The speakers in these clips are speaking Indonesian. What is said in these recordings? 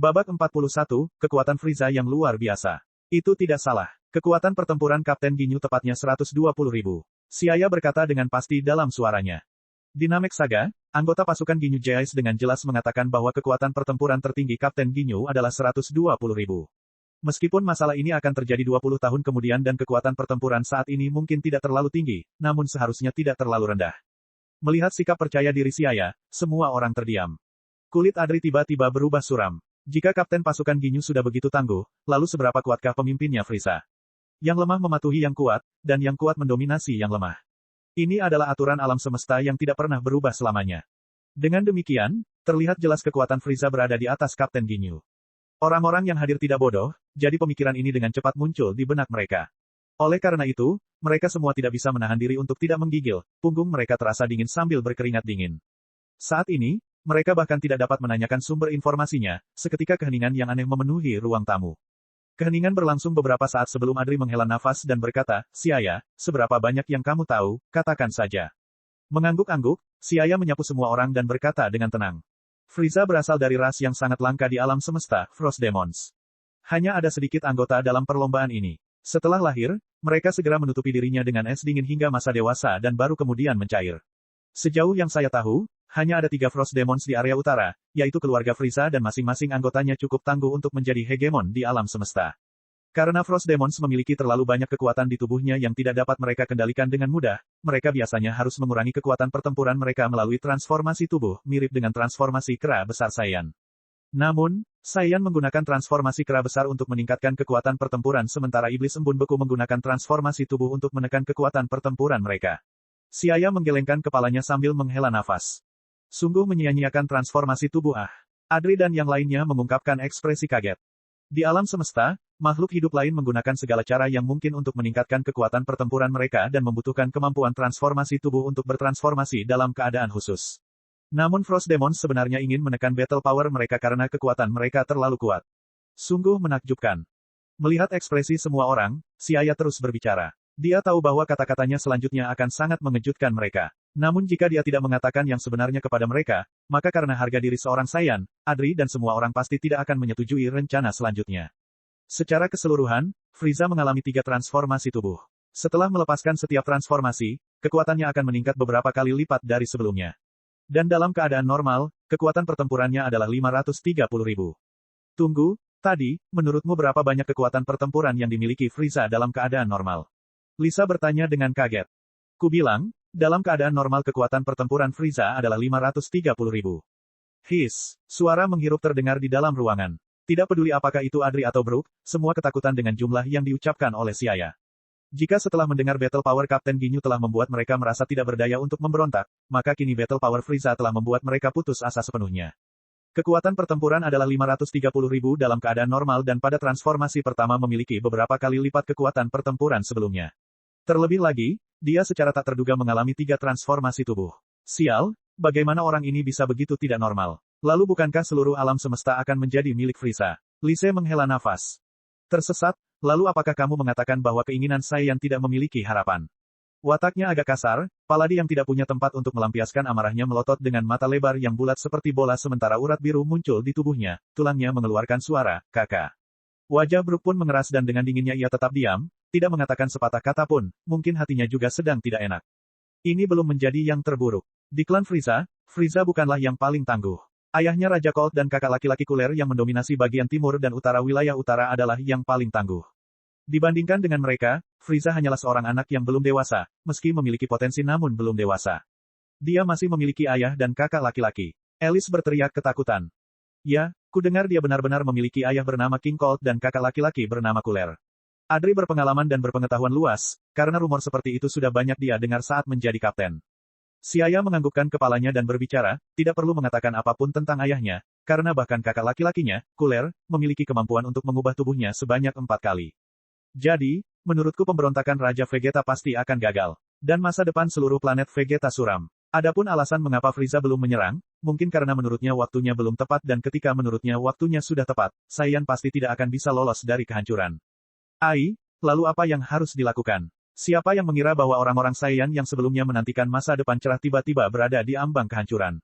Babak 41, kekuatan Frieza yang luar biasa. Itu tidak salah. Kekuatan pertempuran Kapten Ginyu tepatnya 120.000. Siaya berkata dengan pasti dalam suaranya. Di Namek Saga, anggota pasukan Ginyu Jais dengan jelas mengatakan bahwa kekuatan pertempuran tertinggi Kapten Ginyu adalah 120.000. Meskipun masalah ini akan terjadi 20 tahun kemudian dan kekuatan pertempuran saat ini mungkin tidak terlalu tinggi, namun seharusnya tidak terlalu rendah. Melihat sikap percaya diri Siaya, semua orang terdiam. Kulit Adri tiba-tiba berubah suram. Jika kapten pasukan Ginyu sudah begitu tangguh, lalu seberapa kuatkah pemimpinnya Frieza? Yang lemah mematuhi yang kuat, dan yang kuat mendominasi yang lemah. Ini adalah aturan alam semesta yang tidak pernah berubah selamanya. Dengan demikian, terlihat jelas kekuatan Frieza berada di atas Kapten Ginyu. Orang-orang yang hadir tidak bodoh, jadi pemikiran ini dengan cepat muncul di benak mereka. Oleh karena itu, mereka semua tidak bisa menahan diri untuk tidak menggigil, punggung mereka terasa dingin sambil berkeringat dingin. Saat ini, mereka bahkan tidak dapat menanyakan sumber informasinya, seketika keheningan yang aneh memenuhi ruang tamu. Keheningan berlangsung beberapa saat sebelum Adri menghela nafas dan berkata, Siaya, seberapa banyak yang kamu tahu, katakan saja. Mengangguk-angguk, Siaya menyapu semua orang dan berkata dengan tenang. Frieza berasal dari ras yang sangat langka di alam semesta, Frost Demons. Hanya ada sedikit anggota dalam perlombaan ini. Setelah lahir, mereka segera menutupi dirinya dengan es dingin hingga masa dewasa dan baru kemudian mencair. Sejauh yang saya tahu, hanya ada 3 Frost Demons di area utara, yaitu keluarga Frieza dan masing-masing anggotanya cukup tangguh untuk menjadi hegemon di alam semesta. Karena Frost Demons memiliki terlalu banyak kekuatan di tubuhnya yang tidak dapat mereka kendalikan dengan mudah, mereka biasanya harus mengurangi kekuatan pertempuran mereka melalui transformasi tubuh, mirip dengan transformasi kera besar Saiyan. Namun, Saiyan menggunakan transformasi kera besar untuk meningkatkan kekuatan pertempuran sementara Iblis Embun Beku menggunakan transformasi tubuh untuk menekan kekuatan pertempuran mereka. Siaya menggelengkan kepalanya sambil menghela nafas. Sungguh menyia-nyiakan transformasi tubuh Adri dan yang lainnya mengungkapkan ekspresi kaget. Di alam semesta, makhluk hidup lain menggunakan segala cara yang mungkin untuk meningkatkan kekuatan pertempuran mereka dan membutuhkan kemampuan transformasi tubuh untuk bertransformasi dalam keadaan khusus. Namun Frost Demons sebenarnya ingin menekan battle power mereka karena kekuatan mereka terlalu kuat. Sungguh menakjubkan. Melihat ekspresi semua orang, Siaya terus berbicara. Dia tahu bahwa kata-katanya selanjutnya akan sangat mengejutkan mereka. Namun jika dia tidak mengatakan yang sebenarnya kepada mereka, maka karena harga diri seorang Saiyan, Adri dan semua orang pasti tidak akan menyetujui rencana selanjutnya. Secara keseluruhan, Frieza mengalami 3 transformasi tubuh. Setelah melepaskan setiap transformasi, kekuatannya akan meningkat beberapa kali lipat dari sebelumnya. Dan dalam keadaan normal, kekuatan pertempurannya adalah 530.000. Tunggu, tadi, menurutmu berapa banyak kekuatan pertempuran yang dimiliki Frieza dalam keadaan normal? Lisa bertanya dengan kaget. Kubilang, dalam keadaan normal kekuatan pertempuran Frieza adalah 530.000. Suara menghirup terdengar di dalam ruangan. Tidak peduli apakah itu Adri atau Brook, semua ketakutan dengan jumlah yang diucapkan oleh Siaya. Jika setelah mendengar battle power Kapten Ginyu telah membuat mereka merasa tidak berdaya untuk memberontak, maka kini battle power Frieza telah membuat mereka putus asa sepenuhnya. Kekuatan pertempuran adalah 530.000 dalam keadaan normal dan pada transformasi pertama memiliki beberapa kali lipat kekuatan pertempuran sebelumnya. Terlebih lagi, dia secara tak terduga mengalami 3 transformasi tubuh. Sial, bagaimana orang ini bisa begitu tidak normal? Lalu bukankah seluruh alam semesta akan menjadi milik Frieza? Lise menghela nafas. Tersesat, lalu apakah kamu mengatakan bahwa keinginan saya yang tidak memiliki harapan? Wataknya agak kasar, Paladi yang tidak punya tempat untuk melampiaskan amarahnya melotot dengan mata lebar yang bulat seperti bola sementara urat biru muncul di tubuhnya, tulangnya mengeluarkan suara, kakak. Wajah Brook pun mengeras dan dengan dinginnya ia tetap diam, tidak mengatakan sepatah kata pun, mungkin hatinya juga sedang tidak enak. Ini belum menjadi yang terburuk. Di klan Frieza, Frieza bukanlah yang paling tangguh. Ayahnya Raja Colt dan kakak laki-laki Kuler yang mendominasi bagian timur dan utara wilayah utara adalah yang paling tangguh. Dibandingkan dengan mereka, Frieza hanyalah seorang anak yang belum dewasa, meski memiliki potensi namun belum dewasa. Dia masih memiliki ayah dan kakak laki-laki. Alice berteriak ketakutan. Ya, kudengar dia benar-benar memiliki ayah bernama King Colt dan kakak laki-laki bernama Kuler. Adri berpengalaman dan berpengetahuan luas, karena rumor seperti itu sudah banyak dia dengar saat menjadi kapten. Siaya menganggukkan kepalanya dan berbicara, tidak perlu mengatakan apapun tentang ayahnya, karena bahkan kakak laki-lakinya, Kuler, memiliki kemampuan untuk mengubah tubuhnya sebanyak 4 kali. Jadi, menurutku pemberontakan Raja Vegeta pasti akan gagal. Dan masa depan seluruh planet Vegeta suram. Adapun alasan mengapa Frieza belum menyerang, mungkin karena menurutnya waktunya belum tepat dan ketika menurutnya waktunya sudah tepat, Saiyan pasti tidak akan bisa lolos dari kehancuran. Lalu apa yang harus dilakukan? Siapa yang mengira bahwa orang-orang Saiyan yang sebelumnya menantikan masa depan cerah tiba-tiba berada di ambang kehancuran?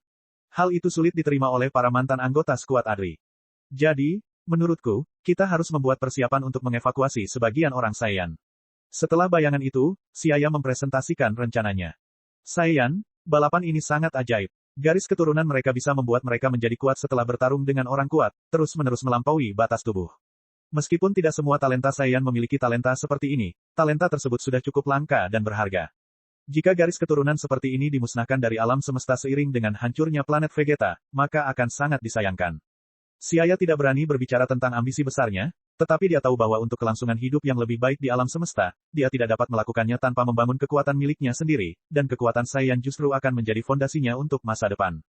Hal itu sulit diterima oleh para mantan anggota skuad Adri. Jadi, menurutku, kita harus membuat persiapan untuk mengevakuasi sebagian orang Saiyan. Setelah bayangan itu, Xiaya mempresentasikan rencananya. Saiyan, balapan ini sangat ajaib. Garis keturunan mereka bisa membuat mereka menjadi kuat setelah bertarung dengan orang kuat, terus-menerus melampaui batas tubuh. Meskipun tidak semua talenta Saiyan memiliki talenta seperti ini, talenta tersebut sudah cukup langka dan berharga. Jika garis keturunan seperti ini dimusnahkan dari alam semesta seiring dengan hancurnya planet Vegeta, maka akan sangat disayangkan. Xiaya tidak berani berbicara tentang ambisi besarnya, tetapi dia tahu bahwa untuk kelangsungan hidup yang lebih baik di alam semesta, dia tidak dapat melakukannya tanpa membangun kekuatan miliknya sendiri, dan kekuatan Saiyan justru akan menjadi fondasinya untuk masa depan.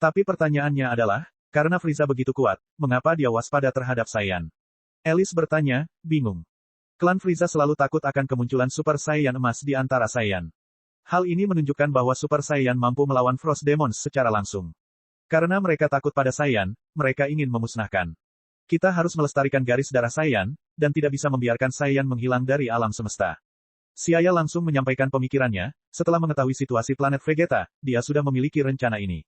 Tapi pertanyaannya adalah, karena Frieza begitu kuat, mengapa dia waspada terhadap Saiyan? Alice bertanya, bingung. Klan Frieza selalu takut akan kemunculan Super Saiyan emas di antara Saiyan. Hal ini menunjukkan bahwa Super Saiyan mampu melawan Frost Demons secara langsung. Karena mereka takut pada Saiyan, mereka ingin memusnahkan. Kita harus melestarikan garis darah Saiyan, dan tidak bisa membiarkan Saiyan menghilang dari alam semesta. Xiaya langsung menyampaikan pemikirannya, setelah mengetahui situasi planet Vegeta, dia sudah memiliki rencana ini.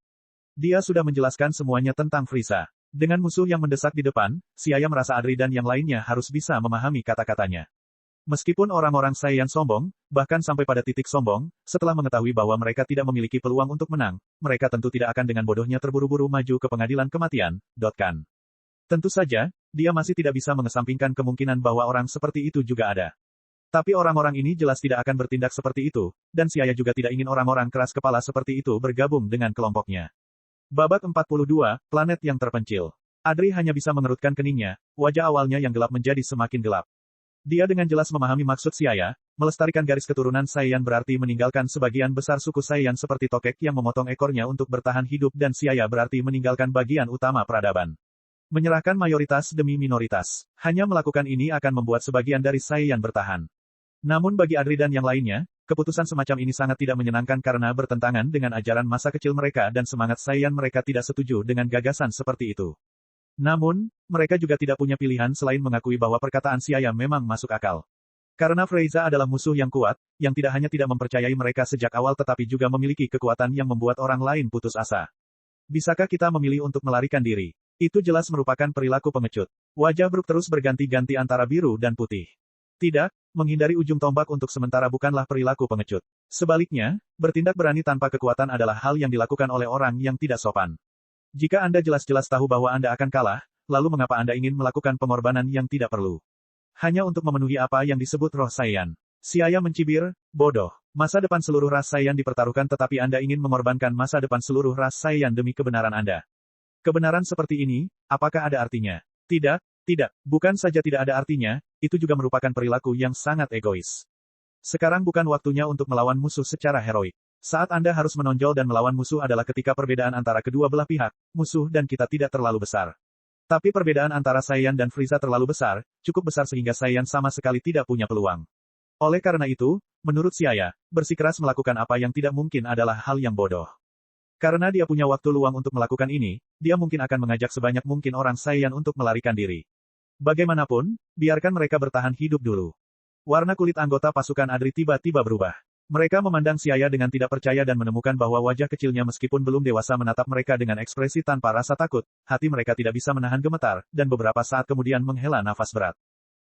Dia sudah menjelaskan semuanya tentang Frieza. Dengan musuh yang mendesak di depan, Xiaya merasa Adri dan yang lainnya harus bisa memahami kata-katanya. Meskipun orang-orang Saiyan sombong, bahkan sampai pada titik sombong, setelah mengetahui bahwa mereka tidak memiliki peluang untuk menang, mereka tentu tidak akan dengan bodohnya terburu-buru maju ke pengadilan kematian. Kan. Tentu saja, dia masih tidak bisa mengesampingkan kemungkinan bahwa orang seperti itu juga ada. Tapi orang-orang ini jelas tidak akan bertindak seperti itu, dan Xiaya juga tidak ingin orang-orang keras kepala seperti itu bergabung dengan kelompoknya. Babak 42, Planet yang Terpencil. Adri hanya bisa mengerutkan keningnya, wajah awalnya yang gelap menjadi semakin gelap. Dia dengan jelas memahami maksud Xiaya, melestarikan garis keturunan Saiyan berarti meninggalkan sebagian besar suku Saiyan seperti tokek yang memotong ekornya untuk bertahan hidup dan Xiaya berarti meninggalkan bagian utama peradaban. Menyerahkan mayoritas demi minoritas. Hanya melakukan ini akan membuat sebagian dari Saiyan bertahan. Namun bagi Adri dan yang lainnya, keputusan semacam ini sangat tidak menyenangkan karena bertentangan dengan ajaran masa kecil mereka dan semangat Saiyan mereka tidak setuju dengan gagasan seperti itu. Namun, mereka juga tidak punya pilihan selain mengakui bahwa perkataan Xiaya memang masuk akal. Karena Frieza adalah musuh yang kuat, yang tidak hanya tidak mempercayai mereka sejak awal tetapi juga memiliki kekuatan yang membuat orang lain putus asa. Bisakah kita memilih untuk melarikan diri? Itu jelas merupakan perilaku pengecut. Wajah Brook terus berganti-ganti antara biru dan putih. Tidak, menghindari ujung tombak untuk sementara bukanlah perilaku pengecut. Sebaliknya, bertindak berani tanpa kekuatan adalah hal yang dilakukan oleh orang yang tidak sopan. Jika Anda jelas-jelas tahu bahwa Anda akan kalah, lalu mengapa Anda ingin melakukan pengorbanan yang tidak perlu? Hanya untuk memenuhi apa yang disebut roh Saiyan. Xiaya mencibir, bodoh. Masa depan seluruh ras Saiyan dipertaruhkan tetapi Anda ingin mengorbankan masa depan seluruh ras Saiyan demi kebenaran Anda. Kebenaran seperti ini, apakah ada artinya? Tidak, tidak. Bukan saja tidak ada artinya, itu juga merupakan perilaku yang sangat egois. Sekarang bukan waktunya untuk melawan musuh secara heroik. Saat Anda harus menonjol dan melawan musuh adalah ketika perbedaan antara kedua belah pihak, musuh dan kita tidak terlalu besar. Tapi perbedaan antara Saiyan dan Frieza terlalu besar, cukup besar sehingga Saiyan sama sekali tidak punya peluang. Oleh karena itu, menurut Xiaya, bersikeras melakukan apa yang tidak mungkin adalah hal yang bodoh. Karena dia punya waktu luang untuk melakukan ini, dia mungkin akan mengajak sebanyak mungkin orang Saiyan untuk melarikan diri. Bagaimanapun, biarkan mereka bertahan hidup dulu. Warna kulit anggota pasukan Adri tiba-tiba berubah. Mereka memandang Xiaya dengan tidak percaya dan menemukan bahwa wajah kecilnya meskipun belum dewasa menatap mereka dengan ekspresi tanpa rasa takut, hati mereka tidak bisa menahan gemetar, dan beberapa saat kemudian menghela nafas berat.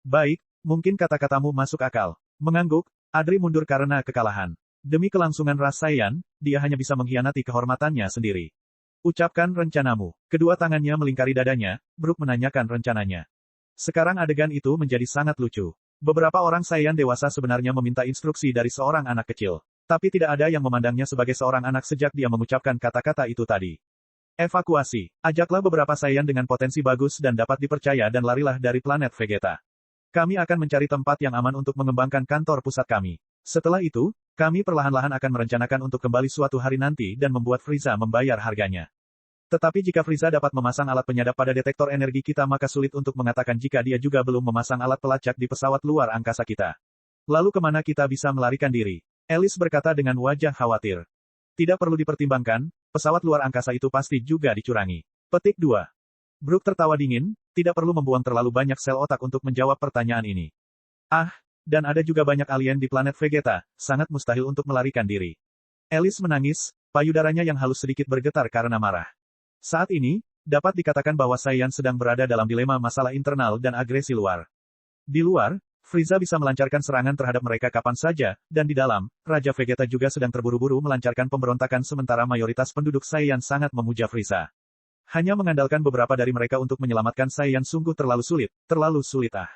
Baik, mungkin kata-katamu masuk akal. Mengangguk, Adri mundur karena kekalahan. Demi kelangsungan ras Saiyan, dia hanya bisa mengkhianati kehormatannya sendiri. Ucapkan rencanamu. Kedua tangannya melingkari dadanya, Brook menanyakan rencananya. Sekarang adegan itu menjadi sangat lucu. Beberapa orang Saiyan dewasa sebenarnya meminta instruksi dari seorang anak kecil. Tapi tidak ada yang memandangnya sebagai seorang anak sejak dia mengucapkan kata-kata itu tadi. Evakuasi. Ajaklah beberapa Saiyan dengan potensi bagus dan dapat dipercaya dan larilah dari planet Vegeta. Kami akan mencari tempat yang aman untuk mengembangkan kantor pusat kami. Setelah itu, kami perlahan-lahan akan merencanakan untuk kembali suatu hari nanti dan membuat Frieza membayar harganya. Tetapi jika Frieza dapat memasang alat penyadap pada detektor energi kita maka sulit untuk mengatakan jika dia juga belum memasang alat pelacak di pesawat luar angkasa kita. Lalu kemana kita bisa melarikan diri? Alice berkata dengan wajah khawatir. Tidak perlu dipertimbangkan, pesawat luar angkasa itu pasti juga dicurangi. Petik 2. Brook tertawa dingin, tidak perlu membuang terlalu banyak sel otak untuk menjawab pertanyaan ini. Dan ada juga banyak alien di planet Vegeta, sangat mustahil untuk melarikan diri. Alice menangis, payudaranya yang halus sedikit bergetar karena marah. Saat ini, dapat dikatakan bahwa Saiyan sedang berada dalam dilema masalah internal dan agresi luar. Di luar, Frieza bisa melancarkan serangan terhadap mereka kapan saja, dan di dalam, Raja Vegeta juga sedang terburu-buru melancarkan pemberontakan sementara mayoritas penduduk Saiyan sangat memuja Frieza. Hanya mengandalkan beberapa dari mereka untuk menyelamatkan Saiyan sungguh terlalu sulit ah.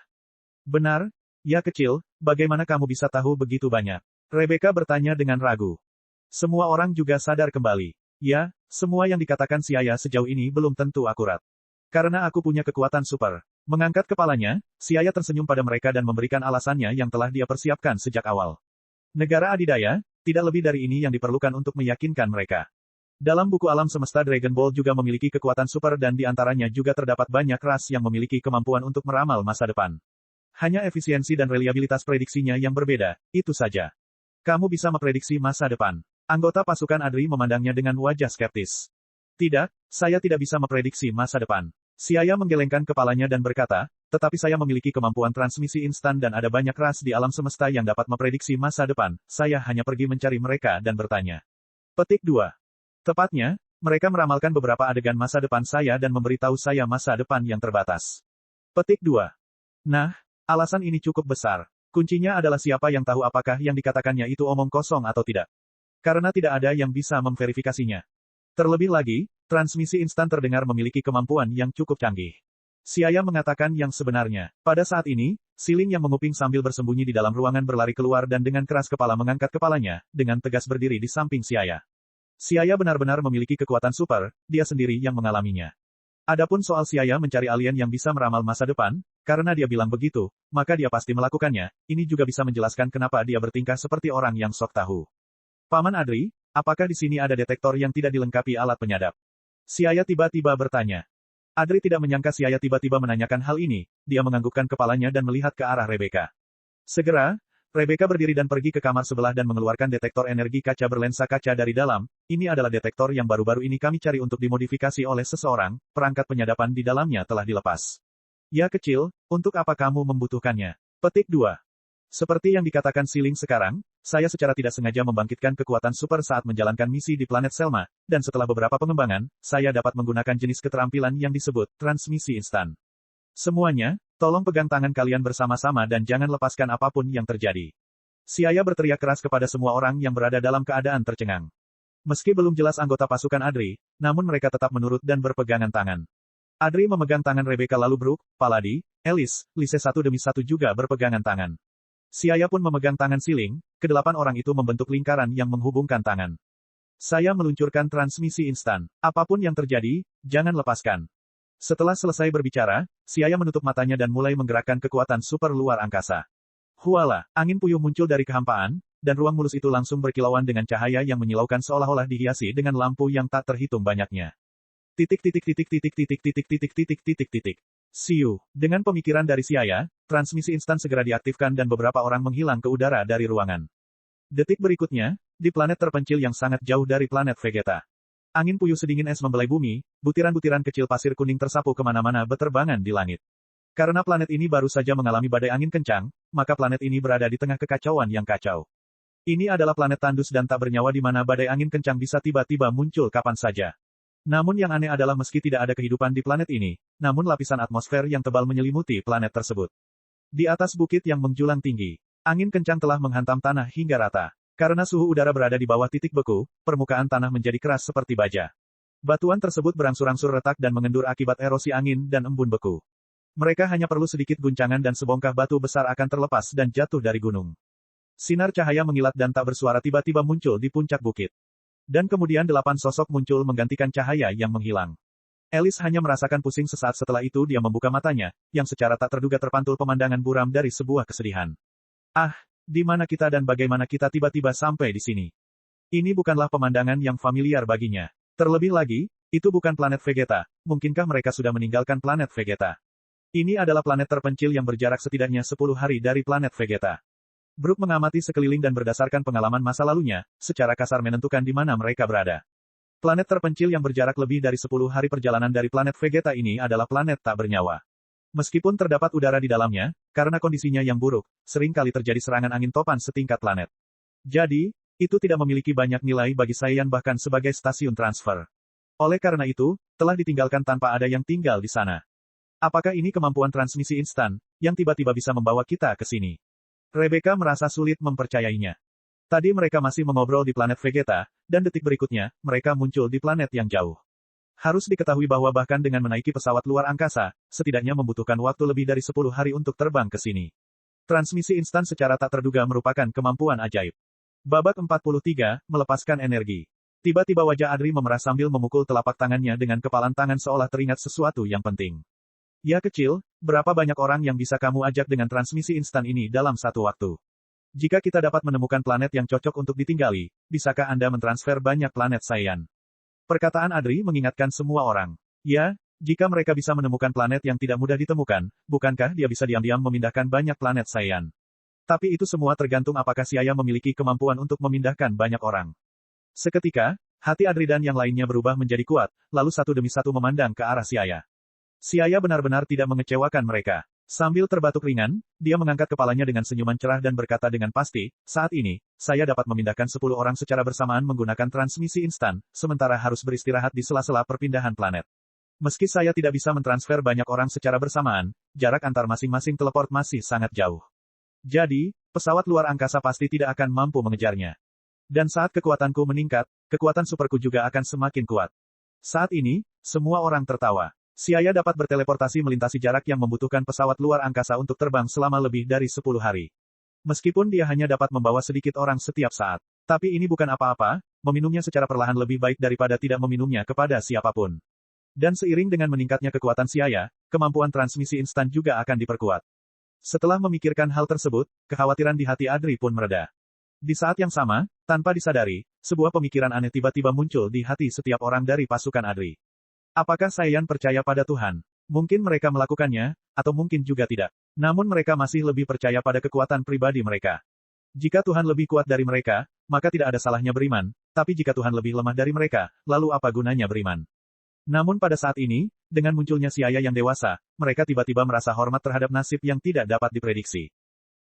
Benar, ya kecil, bagaimana kamu bisa tahu begitu banyak? Rebecca bertanya dengan ragu. Semua orang juga sadar kembali. Ya, semua yang dikatakan Siaya sejauh ini belum tentu akurat. Karena aku punya kekuatan super. Mengangkat kepalanya, Siaya tersenyum pada mereka dan memberikan alasannya yang telah dia persiapkan sejak awal. Negara adidaya, tidak lebih dari ini yang diperlukan untuk meyakinkan mereka. Dalam buku alam semesta Dragon Ball juga memiliki kekuatan super dan di antaranya juga terdapat banyak ras yang memiliki kemampuan untuk meramal masa depan. Hanya efisiensi dan reliabilitas prediksinya yang berbeda, itu saja. Kamu bisa memprediksi masa depan. Anggota pasukan Adri memandangnya dengan wajah skeptis. Tidak, saya tidak bisa memprediksi masa depan. Siaya menggelengkan kepalanya dan berkata, tetapi saya memiliki kemampuan transmisi instan dan ada banyak ras di alam semesta yang dapat memprediksi masa depan, saya hanya pergi mencari mereka dan bertanya. Petik 2. Tepatnya, mereka meramalkan beberapa adegan masa depan saya dan memberitahu saya masa depan yang terbatas. Petik 2. Nah, alasan ini cukup besar. Kuncinya adalah siapa yang tahu apakah yang dikatakannya itu omong kosong atau tidak. Karena tidak ada yang bisa memverifikasinya. Terlebih lagi, transmisi instan terdengar memiliki kemampuan yang cukup canggih. Siaya mengatakan yang sebenarnya. Pada saat ini, Siling yang menguping sambil bersembunyi di dalam ruangan berlari keluar dan dengan keras kepala mengangkat kepalanya, dengan tegas berdiri di samping Siaya. Siaya benar-benar memiliki kekuatan super, dia sendiri yang mengalaminya. Adapun soal Siaya mencari alien yang bisa meramal masa depan, karena dia bilang begitu, maka dia pasti melakukannya, ini juga bisa menjelaskan kenapa dia bertingkah seperti orang yang sok tahu. Paman Adri, apakah di sini ada detektor yang tidak dilengkapi alat penyadap? Siaya tiba-tiba bertanya. Adri tidak menyangka Siaya tiba-tiba menanyakan hal ini, dia menganggukkan kepalanya dan melihat ke arah Rebecca. Segera, Rebecca berdiri dan pergi ke kamar sebelah dan mengeluarkan detektor energi kaca berlensa kaca dari dalam, ini adalah detektor yang baru-baru ini kami cari untuk dimodifikasi oleh seseorang, perangkat penyadapan di dalamnya telah dilepas. Ya kecil, untuk apa kamu membutuhkannya? Petik 2. Seperti yang dikatakan Siling sekarang, saya secara tidak sengaja membangkitkan kekuatan super saat menjalankan misi di planet Selma, dan setelah beberapa pengembangan, saya dapat menggunakan jenis keterampilan yang disebut transmisi instan. Semuanya, tolong pegang tangan kalian bersama-sama dan jangan lepaskan apapun yang terjadi. Siaya berteriak keras kepada semua orang yang berada dalam keadaan tercengang. Meski belum jelas anggota pasukan Adri, namun mereka tetap menurut dan berpegangan tangan. Adri memegang tangan Rebecca lalu Brook, Paladi, Alice, Lise satu demi satu juga berpegangan tangan. Siaya pun memegang tangan Siling, kedelapan orang itu membentuk lingkaran yang menghubungkan tangan. Saya meluncurkan transmisi instan. Apapun yang terjadi, jangan lepaskan. Setelah selesai berbicara, Siaya menutup matanya dan mulai menggerakkan kekuatan super luar angkasa. Huala, angin puyuh muncul dari kehampaan, dan ruang mulus itu langsung berkilauan dengan cahaya yang menyilaukan seolah-olah dihiasi dengan lampu yang tak terhitung banyaknya. Siu. Dengan pemikiran dari Siaya, transmisi instan segera diaktifkan dan beberapa orang menghilang ke udara dari ruangan. Detik berikutnya, di planet terpencil yang sangat jauh dari planet Vegeta. Angin puyuh sedingin es membelai bumi, butiran-butiran kecil pasir kuning tersapu kemana-mana beterbangan di langit. Karena planet ini baru saja mengalami badai angin kencang, maka planet ini berada di tengah kekacauan yang kacau. Ini adalah planet tandus dan tak bernyawa di mana badai angin kencang bisa tiba-tiba muncul kapan saja. Namun yang aneh adalah meski tidak ada kehidupan di planet ini, namun lapisan atmosfer yang tebal menyelimuti planet tersebut. Di atas bukit yang menjulang tinggi, angin kencang telah menghantam tanah hingga rata. Karena suhu udara berada di bawah titik beku, permukaan tanah menjadi keras seperti baja. Batuan tersebut berangsur-angsur retak dan mengendur akibat erosi angin dan embun beku. Mereka hanya perlu sedikit guncangan dan sebongkah batu besar akan terlepas dan jatuh dari gunung. Sinar cahaya mengilat dan tak bersuara tiba-tiba muncul di puncak bukit. Dan kemudian 8 sosok muncul menggantikan cahaya yang menghilang. Alice hanya merasakan pusing sesaat setelah itu dia membuka matanya, yang secara tak terduga terpantul pemandangan buram dari sebuah kesedihan. Ah, di mana kita dan bagaimana kita tiba-tiba sampai di sini? Ini bukanlah pemandangan yang familiar baginya. Terlebih lagi, itu bukan planet Vegeta, mungkinkah mereka sudah meninggalkan planet Vegeta? Ini adalah planet terpencil yang berjarak setidaknya 10 hari dari planet Vegeta. Brook mengamati sekeliling dan berdasarkan pengalaman masa lalunya, secara kasar menentukan di mana mereka berada. Planet terpencil yang berjarak lebih dari 10 hari perjalanan dari planet Vegeta ini adalah planet tak bernyawa. Meskipun terdapat udara di dalamnya, karena kondisinya yang buruk, sering kali terjadi serangan angin topan setingkat planet. Jadi, itu tidak memiliki banyak nilai bagi Saiyan bahkan sebagai stasiun transfer. Oleh karena itu, telah ditinggalkan tanpa ada yang tinggal di sana. Apakah ini kemampuan transmisi instan, yang tiba-tiba bisa membawa kita ke sini? Rebecca merasa sulit mempercayainya. Tadi mereka masih mengobrol di planet Vegeta, dan detik berikutnya, mereka muncul di planet yang jauh. Harus diketahui bahwa bahkan dengan menaiki pesawat luar angkasa, setidaknya membutuhkan waktu lebih dari 10 hari untuk terbang ke sini. Transmisi instan secara tak terduga merupakan kemampuan ajaib. Babak 43, melepaskan energi. Tiba-tiba wajah Adri memerah sambil memukul telapak tangannya dengan kepalan tangan seolah teringat sesuatu yang penting. Ya kecil, berapa banyak orang yang bisa kamu ajak dengan transmisi instan ini dalam satu waktu? Jika kita dapat menemukan planet yang cocok untuk ditinggali, bisakah Anda mentransfer banyak planet Saiyan? Perkataan Adri mengingatkan semua orang. Ya, jika mereka bisa menemukan planet yang tidak mudah ditemukan, bukankah dia bisa diam-diam memindahkan banyak planet Saiyan? Tapi itu semua tergantung apakah Siaya memiliki kemampuan untuk memindahkan banyak orang. Seketika, hati Adri dan yang lainnya berubah menjadi kuat, lalu satu demi satu memandang ke arah Siaya. Siaya benar-benar tidak mengecewakan mereka. Sambil terbatuk ringan, dia mengangkat kepalanya dengan senyuman cerah dan berkata dengan pasti, saat ini, saya dapat memindahkan 10 orang secara bersamaan menggunakan transmisi instan, sementara harus beristirahat di sela-sela perpindahan planet. Meski saya tidak bisa mentransfer banyak orang secara bersamaan, jarak antar masing-masing teleport masih sangat jauh. Jadi, pesawat luar angkasa pasti tidak akan mampu mengejarnya. Dan saat kekuatanku meningkat, kekuatan superku juga akan semakin kuat. Saat ini, semua orang tertawa. Siaya dapat berteleportasi melintasi jarak yang membutuhkan pesawat luar angkasa untuk terbang selama lebih dari 10 hari. Meskipun dia hanya dapat membawa sedikit orang setiap saat. Tapi ini bukan apa-apa, meminumnya secara perlahan lebih baik daripada tidak meminumnya kepada siapapun. Dan seiring dengan meningkatnya kekuatan Siaya, kemampuan transmisi instan juga akan diperkuat. Setelah memikirkan hal tersebut, kekhawatiran di hati Adri pun mereda. Di saat yang sama, tanpa disadari, sebuah pemikiran aneh tiba-tiba muncul di hati setiap orang dari pasukan Adri. Apakah Saiyan percaya pada Tuhan? Mungkin mereka melakukannya, atau mungkin juga tidak. Namun mereka masih lebih percaya pada kekuatan pribadi mereka. Jika Tuhan lebih kuat dari mereka, maka tidak ada salahnya beriman, tapi jika Tuhan lebih lemah dari mereka, lalu apa gunanya beriman? Namun pada saat ini, dengan munculnya Siaya yang dewasa, mereka tiba-tiba merasa hormat terhadap nasib yang tidak dapat diprediksi.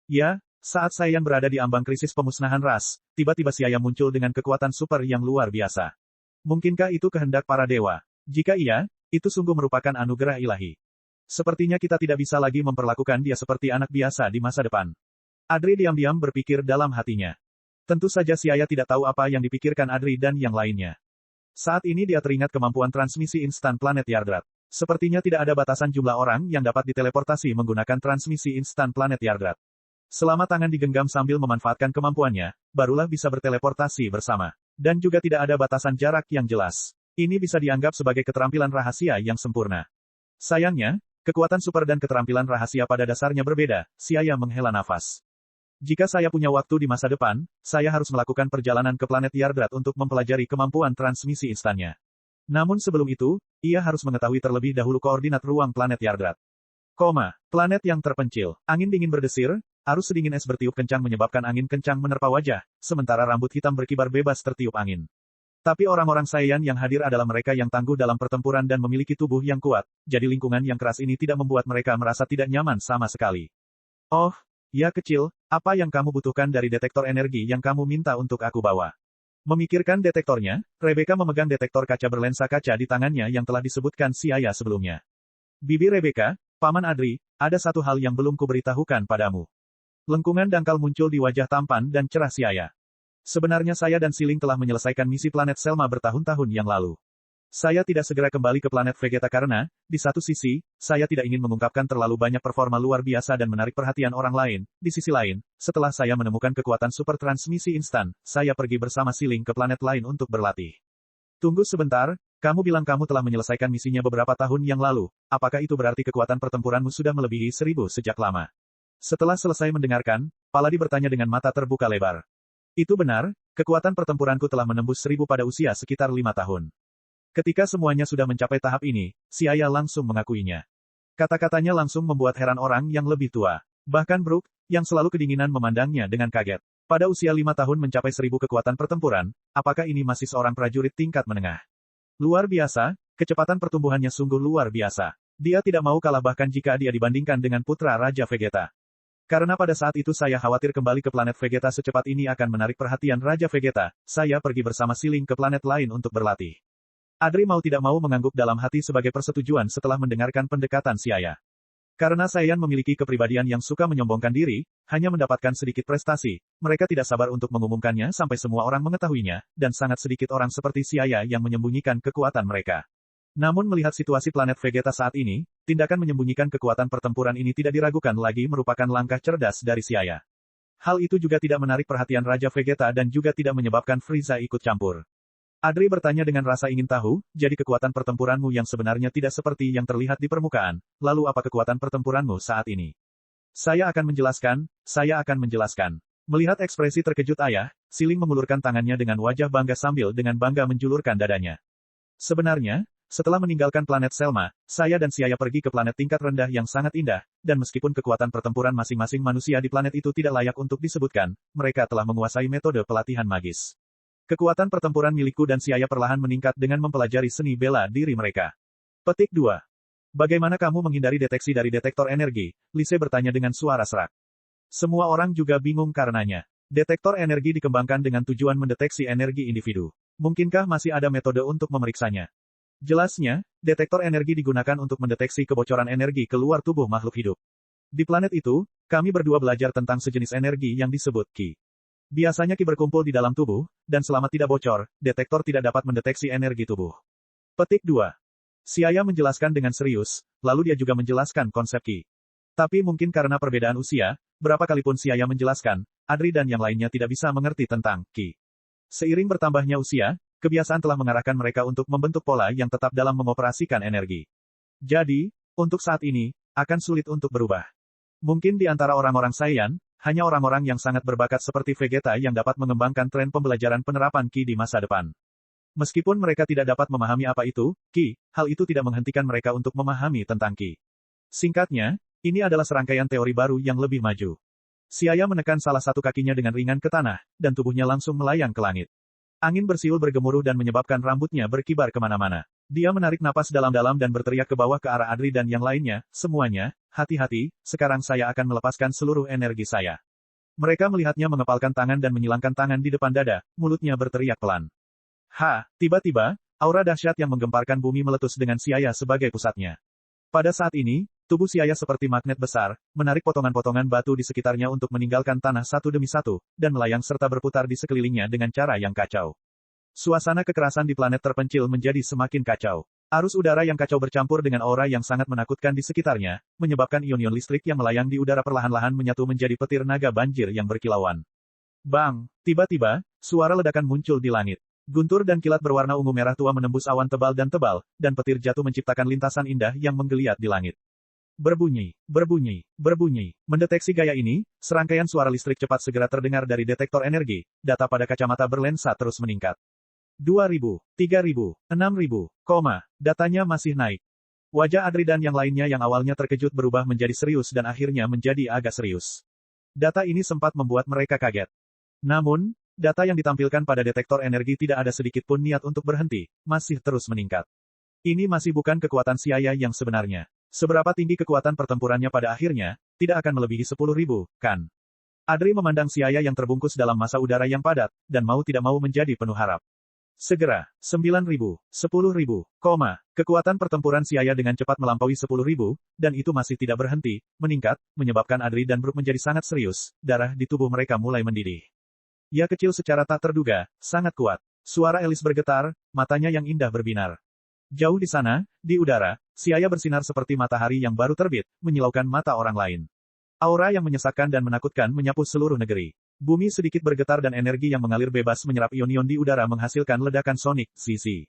Ya, saat Saiyan berada di ambang krisis pemusnahan ras, tiba-tiba Siaya muncul dengan kekuatan super yang luar biasa. Mungkinkah itu kehendak para dewa? Jika iya, itu sungguh merupakan anugerah ilahi. Sepertinya kita tidak bisa lagi memperlakukan dia seperti anak biasa di masa depan. Adri diam-diam berpikir dalam hatinya. Tentu saja Siaya tidak tahu apa yang dipikirkan Adri dan yang lainnya. Saat ini dia teringat kemampuan transmisi instan planet Yardrat. Sepertinya tidak ada batasan jumlah orang yang dapat diteleportasi menggunakan transmisi instan planet Yardrat. Selama tangan digenggam sambil memanfaatkan kemampuannya, barulah bisa berteleportasi bersama. Dan juga tidak ada batasan jarak yang jelas. Ini bisa dianggap sebagai keterampilan rahasia yang sempurna. Sayangnya, kekuatan super dan keterampilan rahasia pada dasarnya berbeda. Siaya menghela nafas. Jika saya punya waktu di masa depan, saya harus melakukan perjalanan ke planet Yardrat untuk mempelajari kemampuan transmisi instannya. Namun sebelum itu, ia harus mengetahui terlebih dahulu koordinat ruang planet Yardrat. Planet yang terpencil. Angin dingin berdesir, arus sedingin es bertiup kencang menyebabkan angin kencang menerpa wajah, sementara rambut hitam berkibar bebas tertiup angin. Tapi orang-orang Saiyan yang hadir adalah mereka yang tangguh dalam pertempuran dan memiliki tubuh yang kuat, jadi lingkungan yang keras ini tidak membuat mereka merasa tidak nyaman sama sekali. Oh, ya kecil, apa yang kamu butuhkan dari detektor energi yang kamu minta untuk aku bawa? Memikirkan detektornya, Rebecca memegang detektor kaca berlensa kaca di tangannya yang telah disebutkan Siaya sebelumnya. Bibi Rebecca, Paman Adri, ada satu hal yang belum kuberitahukan padamu. Lengkungan dangkal muncul di wajah tampan dan cerah Siaya. Sebenarnya saya dan Siling telah menyelesaikan misi planet Selma bertahun-tahun yang lalu. Saya tidak segera kembali ke planet Vegeta karena, di satu sisi, saya tidak ingin mengungkapkan terlalu banyak performa luar biasa dan menarik perhatian orang lain. Di sisi lain, setelah saya menemukan kekuatan super transmisi instan, saya pergi bersama Siling ke planet lain untuk berlatih. Tunggu sebentar, kamu bilang kamu telah menyelesaikan misinya beberapa tahun yang lalu. Apakah itu berarti kekuatan pertempuranmu sudah melebihi 1000 sejak lama? Setelah selesai mendengarkan, Paladi bertanya dengan mata terbuka lebar. Itu benar, kekuatan pertempuranku telah menembus 1000 pada usia sekitar 5 tahun. Ketika semuanya sudah mencapai tahap ini, Siaya langsung mengakuinya. Kata-katanya langsung membuat heran orang yang lebih tua. Bahkan Brook, yang selalu kedinginan memandangnya dengan kaget. Pada usia 5 tahun mencapai 1000 kekuatan pertempuran, apakah ini masih seorang prajurit tingkat menengah? Luar biasa, kecepatan pertumbuhannya sungguh luar biasa. Dia tidak mau kalah bahkan jika dia dibandingkan dengan putra Raja Vegeta. Karena pada saat itu saya khawatir kembali ke planet Vegeta secepat ini akan menarik perhatian Raja Vegeta, saya pergi bersama Siling ke planet lain untuk berlatih. Adri mau tidak mau mengangguk dalam hati sebagai persetujuan setelah mendengarkan pendekatan Siaya. Karena Saiyan memiliki kepribadian yang suka menyombongkan diri, hanya mendapatkan sedikit prestasi, mereka tidak sabar untuk mengumumkannya sampai semua orang mengetahuinya, dan sangat sedikit orang seperti Siaya yang menyembunyikan kekuatan mereka. Namun melihat situasi planet Vegeta saat ini, tindakan menyembunyikan kekuatan pertempuran ini tidak diragukan lagi merupakan langkah cerdas dari Siaya. Hal itu juga tidak menarik perhatian Raja Vegeta dan juga tidak menyebabkan Frieza ikut campur. Adri bertanya dengan rasa ingin tahu, jadi kekuatan pertempuranmu yang sebenarnya tidak seperti yang terlihat di permukaan, lalu apa kekuatan pertempuranmu saat ini? Saya akan menjelaskan. Melihat ekspresi terkejut ayah, Siling mengulurkan tangannya dengan wajah bangga sambil dengan bangga menjulurkan dadanya. Sebenarnya, setelah meninggalkan planet Selma, saya dan Siaya pergi ke planet tingkat rendah yang sangat indah, dan meskipun kekuatan pertempuran masing-masing manusia di planet itu tidak layak untuk disebutkan, mereka telah menguasai metode pelatihan magis. Kekuatan pertempuran milikku dan Siaya perlahan meningkat dengan mempelajari seni bela diri mereka. Petik 2. Bagaimana kamu menghindari deteksi dari detektor energi? Lise bertanya dengan suara serak. Semua orang juga bingung karenanya. Detektor energi dikembangkan dengan tujuan mendeteksi energi individu. Mungkinkah masih ada metode untuk memeriksanya? Jelasnya, detektor energi digunakan untuk mendeteksi kebocoran energi keluar tubuh makhluk hidup. Di planet itu, kami berdua belajar tentang sejenis energi yang disebut Ki. Biasanya Ki berkumpul di dalam tubuh, dan selama tidak bocor, detektor tidak dapat mendeteksi energi tubuh. Petik 2. Siaya menjelaskan dengan serius, lalu dia juga menjelaskan konsep Ki. Tapi mungkin karena perbedaan usia, berapa kalipun Siaya menjelaskan, Adri dan yang lainnya tidak bisa mengerti tentang Ki. Seiring bertambahnya usia, kebiasaan telah mengarahkan mereka untuk membentuk pola yang tetap dalam mengoperasikan energi. Jadi, untuk saat ini, akan sulit untuk berubah. Mungkin di antara orang-orang Saiyan, hanya orang-orang yang sangat berbakat seperti Vegeta yang dapat mengembangkan tren pembelajaran penerapan Ki di masa depan. Meskipun mereka tidak dapat memahami apa itu, Ki, hal itu tidak menghentikan mereka untuk memahami tentang Ki. Singkatnya, ini adalah serangkaian teori baru yang lebih maju. Siaya menekan salah satu kakinya dengan ringan ke tanah, dan tubuhnya langsung melayang ke langit. Angin bersiul bergemuruh dan menyebabkan rambutnya berkibar kemana-mana. Dia menarik napas dalam-dalam dan berteriak ke bawah ke arah Adri dan yang lainnya, semuanya, hati-hati, sekarang saya akan melepaskan seluruh energi saya. Mereka melihatnya mengepalkan tangan dan menyilangkan tangan di depan dada, mulutnya berteriak pelan. Tiba-tiba, aura dahsyat yang menggemparkan bumi meletus dengan Siaya sebagai pusatnya. Pada saat ini, tubuh Siaya seperti magnet besar, menarik potongan-potongan batu di sekitarnya untuk meninggalkan tanah satu demi satu, dan melayang serta berputar di sekelilingnya dengan cara yang kacau. Suasana kekerasan di planet terpencil menjadi semakin kacau. Arus udara yang kacau bercampur dengan aura yang sangat menakutkan di sekitarnya, menyebabkan ion-ion listrik yang melayang di udara perlahan-lahan menyatu menjadi petir naga banjir yang berkilauan. Bang! Tiba-tiba, suara ledakan muncul di langit. Guntur dan kilat berwarna ungu merah tua menembus awan tebal, dan petir jatuh menciptakan lintasan indah yang menggeliat di langit. Berbunyi. Mendeteksi gaya ini, serangkaian suara listrik cepat segera terdengar dari detektor energi, data pada kacamata berlensa terus meningkat. 2.000, 3.000, 6.000, datanya masih naik. Wajah Adri dan yang lainnya yang awalnya terkejut berubah menjadi serius dan akhirnya menjadi agak serius. Data ini sempat membuat mereka kaget. Namun, data yang ditampilkan pada detektor energi tidak ada sedikit pun niat untuk berhenti, masih terus meningkat. Ini masih bukan kekuatan Siaya yang sebenarnya. Seberapa tinggi kekuatan pertempurannya pada akhirnya, tidak akan melebihi 10.000, kan? Adri memandang Siaya yang terbungkus dalam massa udara yang padat, dan mau tidak mau menjadi penuh harap. Segera, 9.000, 10.000, kekuatan pertempuran Siaya dengan cepat melampaui 10.000, dan itu masih tidak berhenti, meningkat, menyebabkan Adri dan Brook menjadi sangat serius, darah di tubuh mereka mulai mendidih. Ia kecil secara tak terduga, sangat kuat. Suara Elis bergetar, matanya yang indah berbinar. Jauh di sana, di udara, Siaya bersinar seperti matahari yang baru terbit, menyilaukan mata orang lain. Aura yang menyesakkan dan menakutkan menyapu seluruh negeri. Bumi sedikit bergetar dan energi yang mengalir bebas menyerap ion-ion di udara menghasilkan ledakan sonik, CC.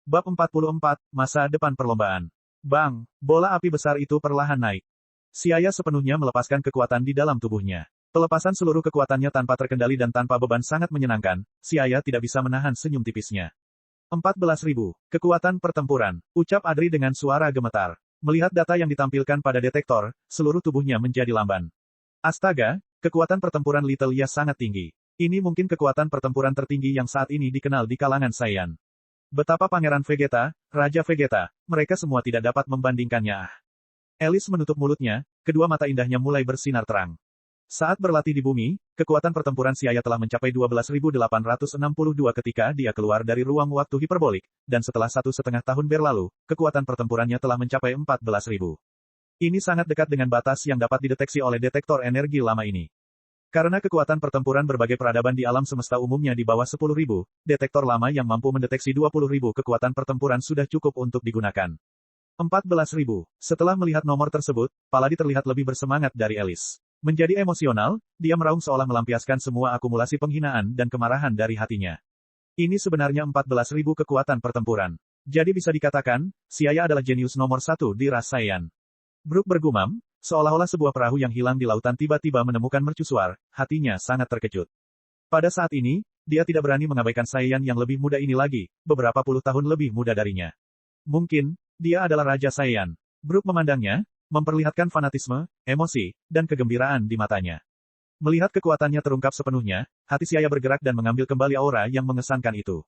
Bab 44, Masa Depan Perlombaan. Bang! Bola api besar itu perlahan naik. Siaya sepenuhnya melepaskan kekuatan di dalam tubuhnya. Pelepasan seluruh kekuatannya tanpa terkendali dan tanpa beban sangat menyenangkan, Siaya tidak bisa menahan senyum tipisnya. 14.000, kekuatan pertempuran, ucap Adri dengan suara gemetar. Melihat data yang ditampilkan pada detektor, seluruh tubuhnya menjadi lamban. Astaga, kekuatan pertempuran Little Ya sangat tinggi. Ini mungkin kekuatan pertempuran tertinggi yang saat ini dikenal di kalangan Saiyan. Betapa Pangeran Vegeta, Raja Vegeta, mereka semua tidak dapat membandingkannya. Elis menutup mulutnya, kedua mata indahnya mulai bersinar terang. Saat berlatih di bumi, kekuatan pertempuran Siaya telah mencapai 12.862 ketika dia keluar dari ruang waktu hiperbolik, dan setelah 1,5 tahun berlalu, kekuatan pertempurannya telah mencapai 14.000. Ini sangat dekat dengan batas yang dapat dideteksi oleh detektor energi lama ini. Karena kekuatan pertempuran berbagai peradaban di alam semesta umumnya di bawah 10.000, detektor lama yang mampu mendeteksi 20.000 kekuatan pertempuran sudah cukup untuk digunakan. 14.000. Setelah melihat nomor tersebut, Paladi terlihat lebih bersemangat dari Alice. Menjadi emosional, dia meraung seolah melampiaskan semua akumulasi penghinaan dan kemarahan dari hatinya. Ini sebenarnya 14.000 kekuatan pertempuran. Jadi bisa dikatakan, Siaya adalah jenius nomor 1 di ras Saiyan. Brook bergumam, seolah-olah sebuah perahu yang hilang di lautan tiba-tiba menemukan mercusuar, hatinya sangat terkejut. Pada saat ini, dia tidak berani mengabaikan Saiyan yang lebih muda ini lagi, beberapa puluh tahun lebih muda darinya. Mungkin, dia adalah Raja Saiyan. Brook memandangnya, memperlihatkan fanatisme, emosi, dan kegembiraan di matanya. Melihat kekuatannya terungkap sepenuhnya, hati Siaya bergerak dan mengambil kembali aura yang mengesankan itu.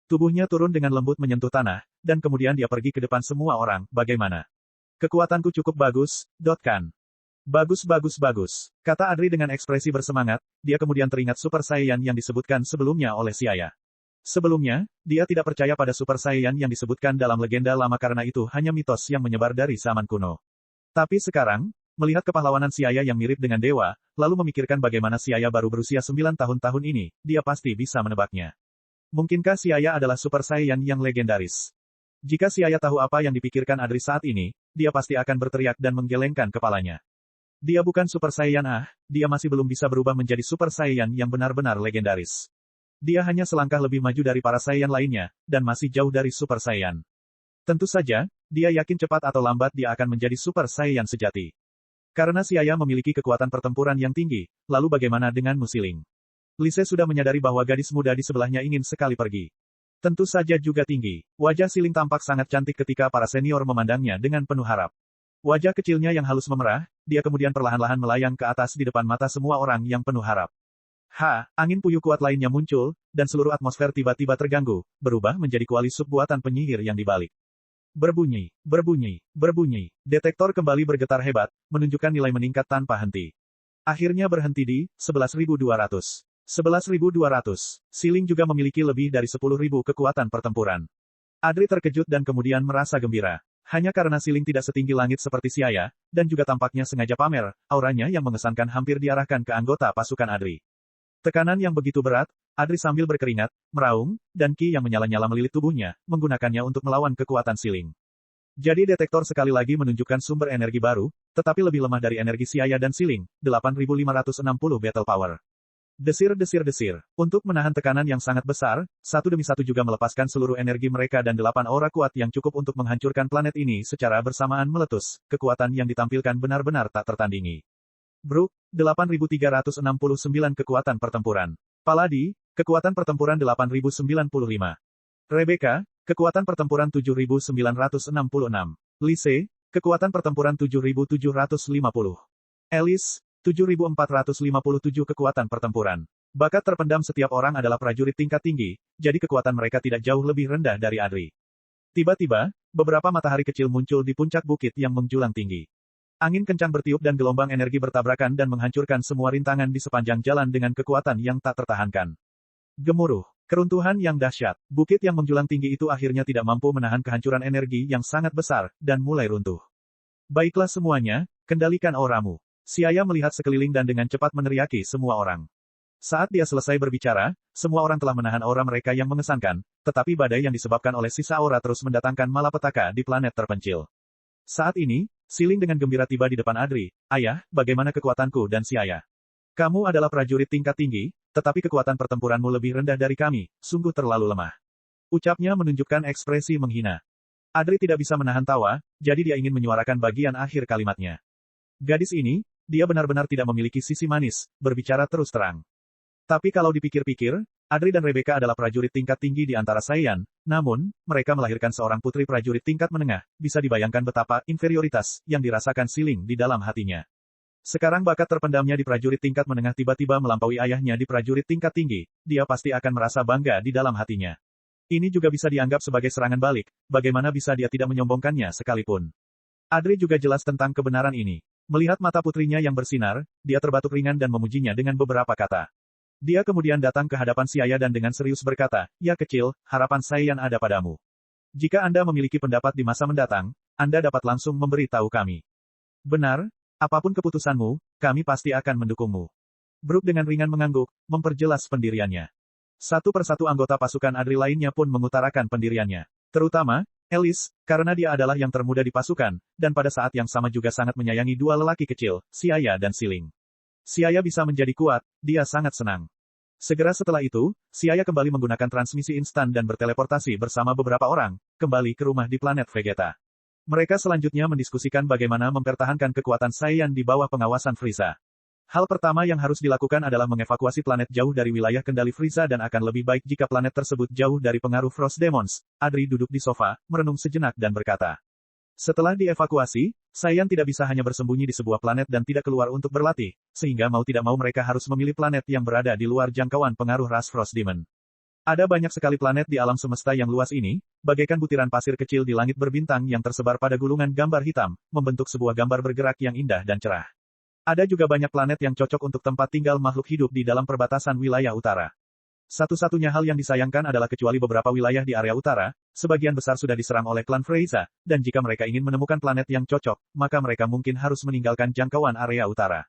Tubuhnya turun dengan lembut menyentuh tanah, dan kemudian dia pergi ke depan semua orang, bagaimana? Kekuatanku cukup bagus, kan? Bagus, kata Adri dengan ekspresi bersemangat, dia kemudian teringat Super Saiyan yang disebutkan sebelumnya oleh Siaya. Sebelumnya, dia tidak percaya pada Super Saiyan yang disebutkan dalam legenda lama karena itu hanya mitos yang menyebar dari zaman kuno. Tapi sekarang, melihat kepahlawanan Siaya yang mirip dengan dewa, lalu memikirkan bagaimana Siaya baru berusia 9 tahun ini, dia pasti bisa menebaknya. Mungkinkah Siaya adalah Super Saiyan yang legendaris? Jika Siaya tahu apa yang dipikirkan Adri saat ini, dia pasti akan berteriak dan menggelengkan kepalanya. Dia bukan Super Saiyan dia masih belum bisa berubah menjadi Super Saiyan yang benar-benar legendaris. Dia hanya selangkah lebih maju dari para Saiyan lainnya, dan masih jauh dari Super Saiyan. Tentu saja, dia yakin cepat atau lambat dia akan menjadi Super Saiyan sejati. Karena Siaya memiliki kekuatan pertempuran yang tinggi, lalu bagaimana dengan Musiling? Lise sudah menyadari bahwa gadis muda di sebelahnya ingin sekali pergi. Tentu saja juga tinggi. Wajah Siling tampak sangat cantik ketika para senior memandangnya dengan penuh harap. Wajah kecilnya yang halus memerah, dia kemudian perlahan-lahan melayang ke atas di depan mata semua orang yang penuh harap. Angin puyuh kuat lainnya muncul, dan seluruh atmosfer tiba-tiba terganggu, berubah menjadi kuali sub buatan penyihir yang dibalik. Berbunyi. Detektor kembali bergetar hebat, menunjukkan nilai meningkat tanpa henti. Akhirnya berhenti di 11.200. 11.200. Siling juga memiliki lebih dari 10.000 kekuatan pertempuran. Adri terkejut dan kemudian merasa gembira. Hanya karena Siling tidak setinggi langit seperti Siaya, dan juga tampaknya sengaja pamer, auranya yang mengesankan hampir diarahkan ke anggota pasukan Adri. Tekanan yang begitu berat, Adri sambil berkeringat, meraung, dan ki yang menyala-nyala melilit tubuhnya, menggunakannya untuk melawan kekuatan Siling. Jadi detektor sekali lagi menunjukkan sumber energi baru, tetapi lebih lemah dari energi Siaya dan Siling, 8.560 battle power. Desir. Untuk menahan tekanan yang sangat besar, satu demi satu juga melepaskan seluruh energi mereka dan 8 aura kuat yang cukup untuk menghancurkan planet ini secara bersamaan meletus, kekuatan yang ditampilkan benar-benar tak tertandingi. Brook, 8.369 kekuatan pertempuran. Paladi, kekuatan pertempuran 8.095. Rebecca, kekuatan pertempuran 7.966. Lise, kekuatan pertempuran 7.750. Alice, 7.457 kekuatan pertempuran. Bakat terpendam setiap orang adalah prajurit tingkat tinggi, jadi kekuatan mereka tidak jauh lebih rendah dari Adri. Tiba-tiba, beberapa matahari kecil muncul di puncak bukit yang menjulang tinggi. Angin kencang bertiup dan gelombang energi bertabrakan dan menghancurkan semua rintangan di sepanjang jalan dengan kekuatan yang tak tertahankan. Gemuruh, keruntuhan yang dahsyat, bukit yang menjulang tinggi itu akhirnya tidak mampu menahan kehancuran energi yang sangat besar, dan mulai runtuh. Baiklah semuanya, kendalikan auramu. Siaya melihat sekeliling dan dengan cepat meneriaki semua orang. Saat dia selesai berbicara, semua orang telah menahan aura mereka yang mengesankan, tetapi badai yang disebabkan oleh sisa aura terus mendatangkan malapetaka di planet terpencil. Saat ini, Siling dengan gembira tiba di depan Adri. Ayah, bagaimana kekuatanku dan Siaya? Kamu adalah prajurit tingkat tinggi, tetapi kekuatan pertempuranmu lebih rendah dari kami, sungguh terlalu lemah. Ucapnya menunjukkan ekspresi menghina. Adri tidak bisa menahan tawa, jadi dia ingin menyuarakan bagian akhir kalimatnya. Gadis ini, dia benar-benar tidak memiliki sisi manis, berbicara terus terang. Tapi kalau dipikir-pikir, Adri dan Rebecca adalah prajurit tingkat tinggi di antara Saiyan, namun, mereka melahirkan seorang putri prajurit tingkat menengah, bisa dibayangkan betapa inferioritas yang dirasakan Siling di dalam hatinya. Sekarang bakat terpendamnya di prajurit tingkat menengah tiba-tiba melampaui ayahnya di prajurit tingkat tinggi, dia pasti akan merasa bangga di dalam hatinya. Ini juga bisa dianggap sebagai serangan balik, bagaimana bisa dia tidak menyombongkannya sekalipun. Adri juga jelas tentang kebenaran ini. Melihat mata putrinya yang bersinar, dia terbatuk ringan dan memujinya dengan beberapa kata. Dia kemudian datang ke hadapan Xiaya dan dengan serius berkata, "Ya kecil, harapan Saiyan ada padamu. Jika Anda memiliki pendapat di masa mendatang, Anda dapat langsung memberi tahu kami." "Benar, apapun keputusanmu, kami pasti akan mendukungmu." Brook dengan ringan mengangguk, memperjelas pendiriannya. Satu persatu anggota pasukan Adri lainnya pun mengutarakan pendiriannya. Terutama, Alice, karena dia adalah yang termuda di pasukan, dan pada saat yang sama juga sangat menyayangi dua lelaki kecil, Xiaya dan Siling. Xiaya bisa menjadi kuat, dia sangat senang. Segera setelah itu, Xiaya kembali menggunakan transmisi instan dan berteleportasi bersama beberapa orang, kembali ke rumah di planet Vegeta. Mereka selanjutnya mendiskusikan bagaimana mempertahankan kekuatan Saiyan di bawah pengawasan Frieza. Hal pertama yang harus dilakukan adalah mengevakuasi planet jauh dari wilayah kendali Frieza dan akan lebih baik jika planet tersebut jauh dari pengaruh Frost Demons. Adri duduk di sofa, merenung sejenak dan berkata. Setelah dievakuasi, Saiyan tidak bisa hanya bersembunyi di sebuah planet dan tidak keluar untuk berlatih, sehingga mau tidak mau mereka harus memilih planet yang berada di luar jangkauan pengaruh ras Frost Demon. Ada banyak sekali planet di alam semesta yang luas ini, bagaikan butiran pasir kecil di langit berbintang yang tersebar pada gulungan gambar hitam, membentuk sebuah gambar bergerak yang indah dan cerah. Ada juga banyak planet yang cocok untuk tempat tinggal makhluk hidup di dalam perbatasan wilayah utara. Satu-satunya hal yang disayangkan adalah kecuali beberapa wilayah di area utara, sebagian besar sudah diserang oleh klan Frieza, dan jika mereka ingin menemukan planet yang cocok, maka mereka mungkin harus meninggalkan jangkauan area utara.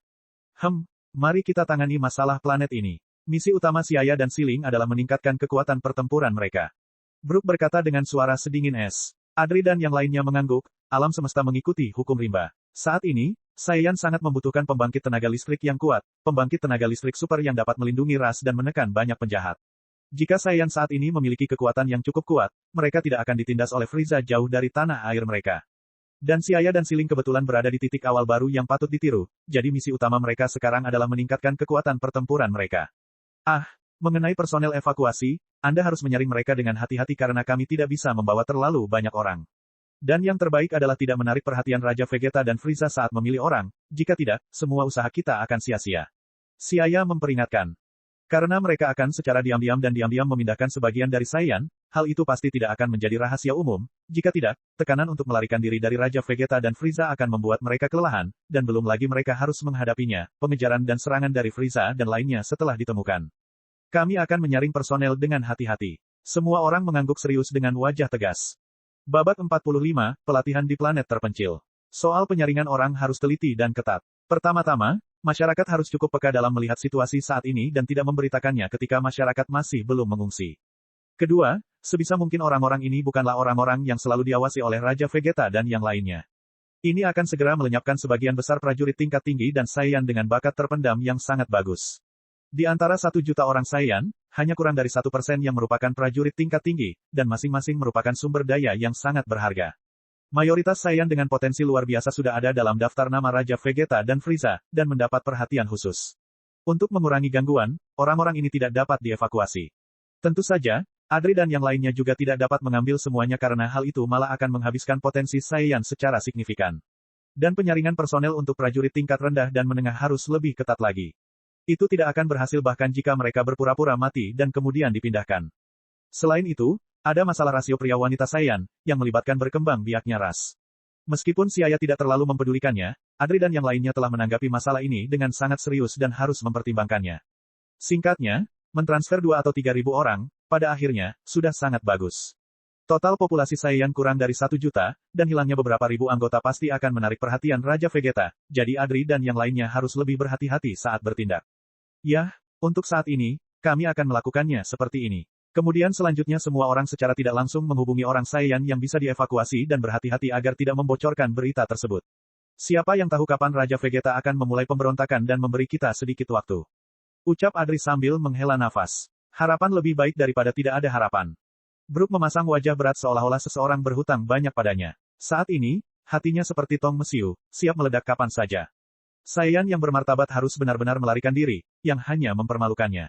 Mari kita tangani masalah planet ini. Misi utama Xiaya dan Siling adalah meningkatkan kekuatan pertempuran mereka. Brook berkata dengan suara sedingin es. Adri dan yang lainnya mengangguk, alam semesta mengikuti hukum rimba. Saat ini, Saiyan sangat membutuhkan pembangkit tenaga listrik yang kuat, pembangkit tenaga listrik super yang dapat melindungi ras dan menekan banyak penjahat. Jika Saiyan saat ini memiliki kekuatan yang cukup kuat, mereka tidak akan ditindas oleh Frieza jauh dari tanah air mereka. Dan Xiaya dan Siling kebetulan berada di titik awal baru yang patut ditiru, jadi misi utama mereka sekarang adalah meningkatkan kekuatan pertempuran mereka. Mengenai personel evakuasi, Anda harus menyaring mereka dengan hati-hati karena kami tidak bisa membawa terlalu banyak orang. Dan yang terbaik adalah tidak menarik perhatian Raja Vegeta dan Frieza saat memilih orang, jika tidak, semua usaha kita akan sia-sia. Xiaya memperingatkan. Karena mereka akan secara diam-diam dan diam-diam memindahkan sebagian dari Saiyan, hal itu pasti tidak akan menjadi rahasia umum, jika tidak, tekanan untuk melarikan diri dari Raja Vegeta dan Frieza akan membuat mereka kelelahan, dan belum lagi mereka harus menghadapinya, pengejaran dan serangan dari Frieza dan lainnya setelah ditemukan. Kami akan menyaring personel dengan hati-hati. Semua orang mengangguk serius dengan wajah tegas. Babak 45, pelatihan di planet terpencil. Soal penyaringan orang harus teliti dan ketat. Pertama-tama, masyarakat harus cukup peka dalam melihat situasi saat ini dan tidak memberitakannya ketika masyarakat masih belum mengungsi. Kedua, sebisa mungkin orang-orang ini bukanlah orang-orang yang selalu diawasi oleh Raja Vegeta dan yang lainnya. Ini akan segera melenyapkan sebagian besar prajurit tingkat tinggi dan Saiyan dengan bakat terpendam yang sangat bagus. Di antara 1 juta orang Saiyan, hanya kurang dari 1% yang merupakan prajurit tingkat tinggi, dan masing-masing merupakan sumber daya yang sangat berharga. Mayoritas Saiyan dengan potensi luar biasa sudah ada dalam daftar nama Raja Vegeta dan Frieza, dan mendapat perhatian khusus. Untuk mengurangi gangguan, orang-orang ini tidak dapat dievakuasi. Tentu saja, Adri dan yang lainnya juga tidak dapat mengambil semuanya karena hal itu malah akan menghabiskan potensi Saiyan secara signifikan. Dan penyaringan personel untuk prajurit tingkat rendah dan menengah harus lebih ketat lagi. Itu tidak akan berhasil bahkan jika mereka berpura-pura mati dan kemudian dipindahkan. Selain itu, ada masalah rasio pria-wanita Saiyan, yang melibatkan berkembang biaknya ras. Meskipun Xiaya tidak terlalu mempedulikannya, Adri dan yang lainnya telah menanggapi masalah ini dengan sangat serius dan harus mempertimbangkannya. Singkatnya, mentransfer 2 atau 3.000 orang, pada akhirnya, sudah sangat bagus. Total populasi Saiyan kurang dari 1 juta, dan hilangnya beberapa ribu anggota pasti akan menarik perhatian Raja Vegeta, jadi Adri dan yang lainnya harus lebih berhati-hati saat bertindak. Untuk saat ini, kami akan melakukannya seperti ini. Kemudian selanjutnya semua orang secara tidak langsung menghubungi orang Saiyan yang bisa dievakuasi dan berhati-hati agar tidak membocorkan berita tersebut. Siapa yang tahu kapan Raja Vegeta akan memulai pemberontakan dan memberi kita sedikit waktu. Ucap Adri sambil menghela nafas. Harapan lebih baik daripada tidak ada harapan. Brook memasang wajah berat seolah-olah seseorang berhutang banyak padanya. Saat ini, hatinya seperti tong mesiu, siap meledak kapan saja. Saiyan yang bermartabat harus benar-benar melarikan diri, yang hanya mempermalukannya.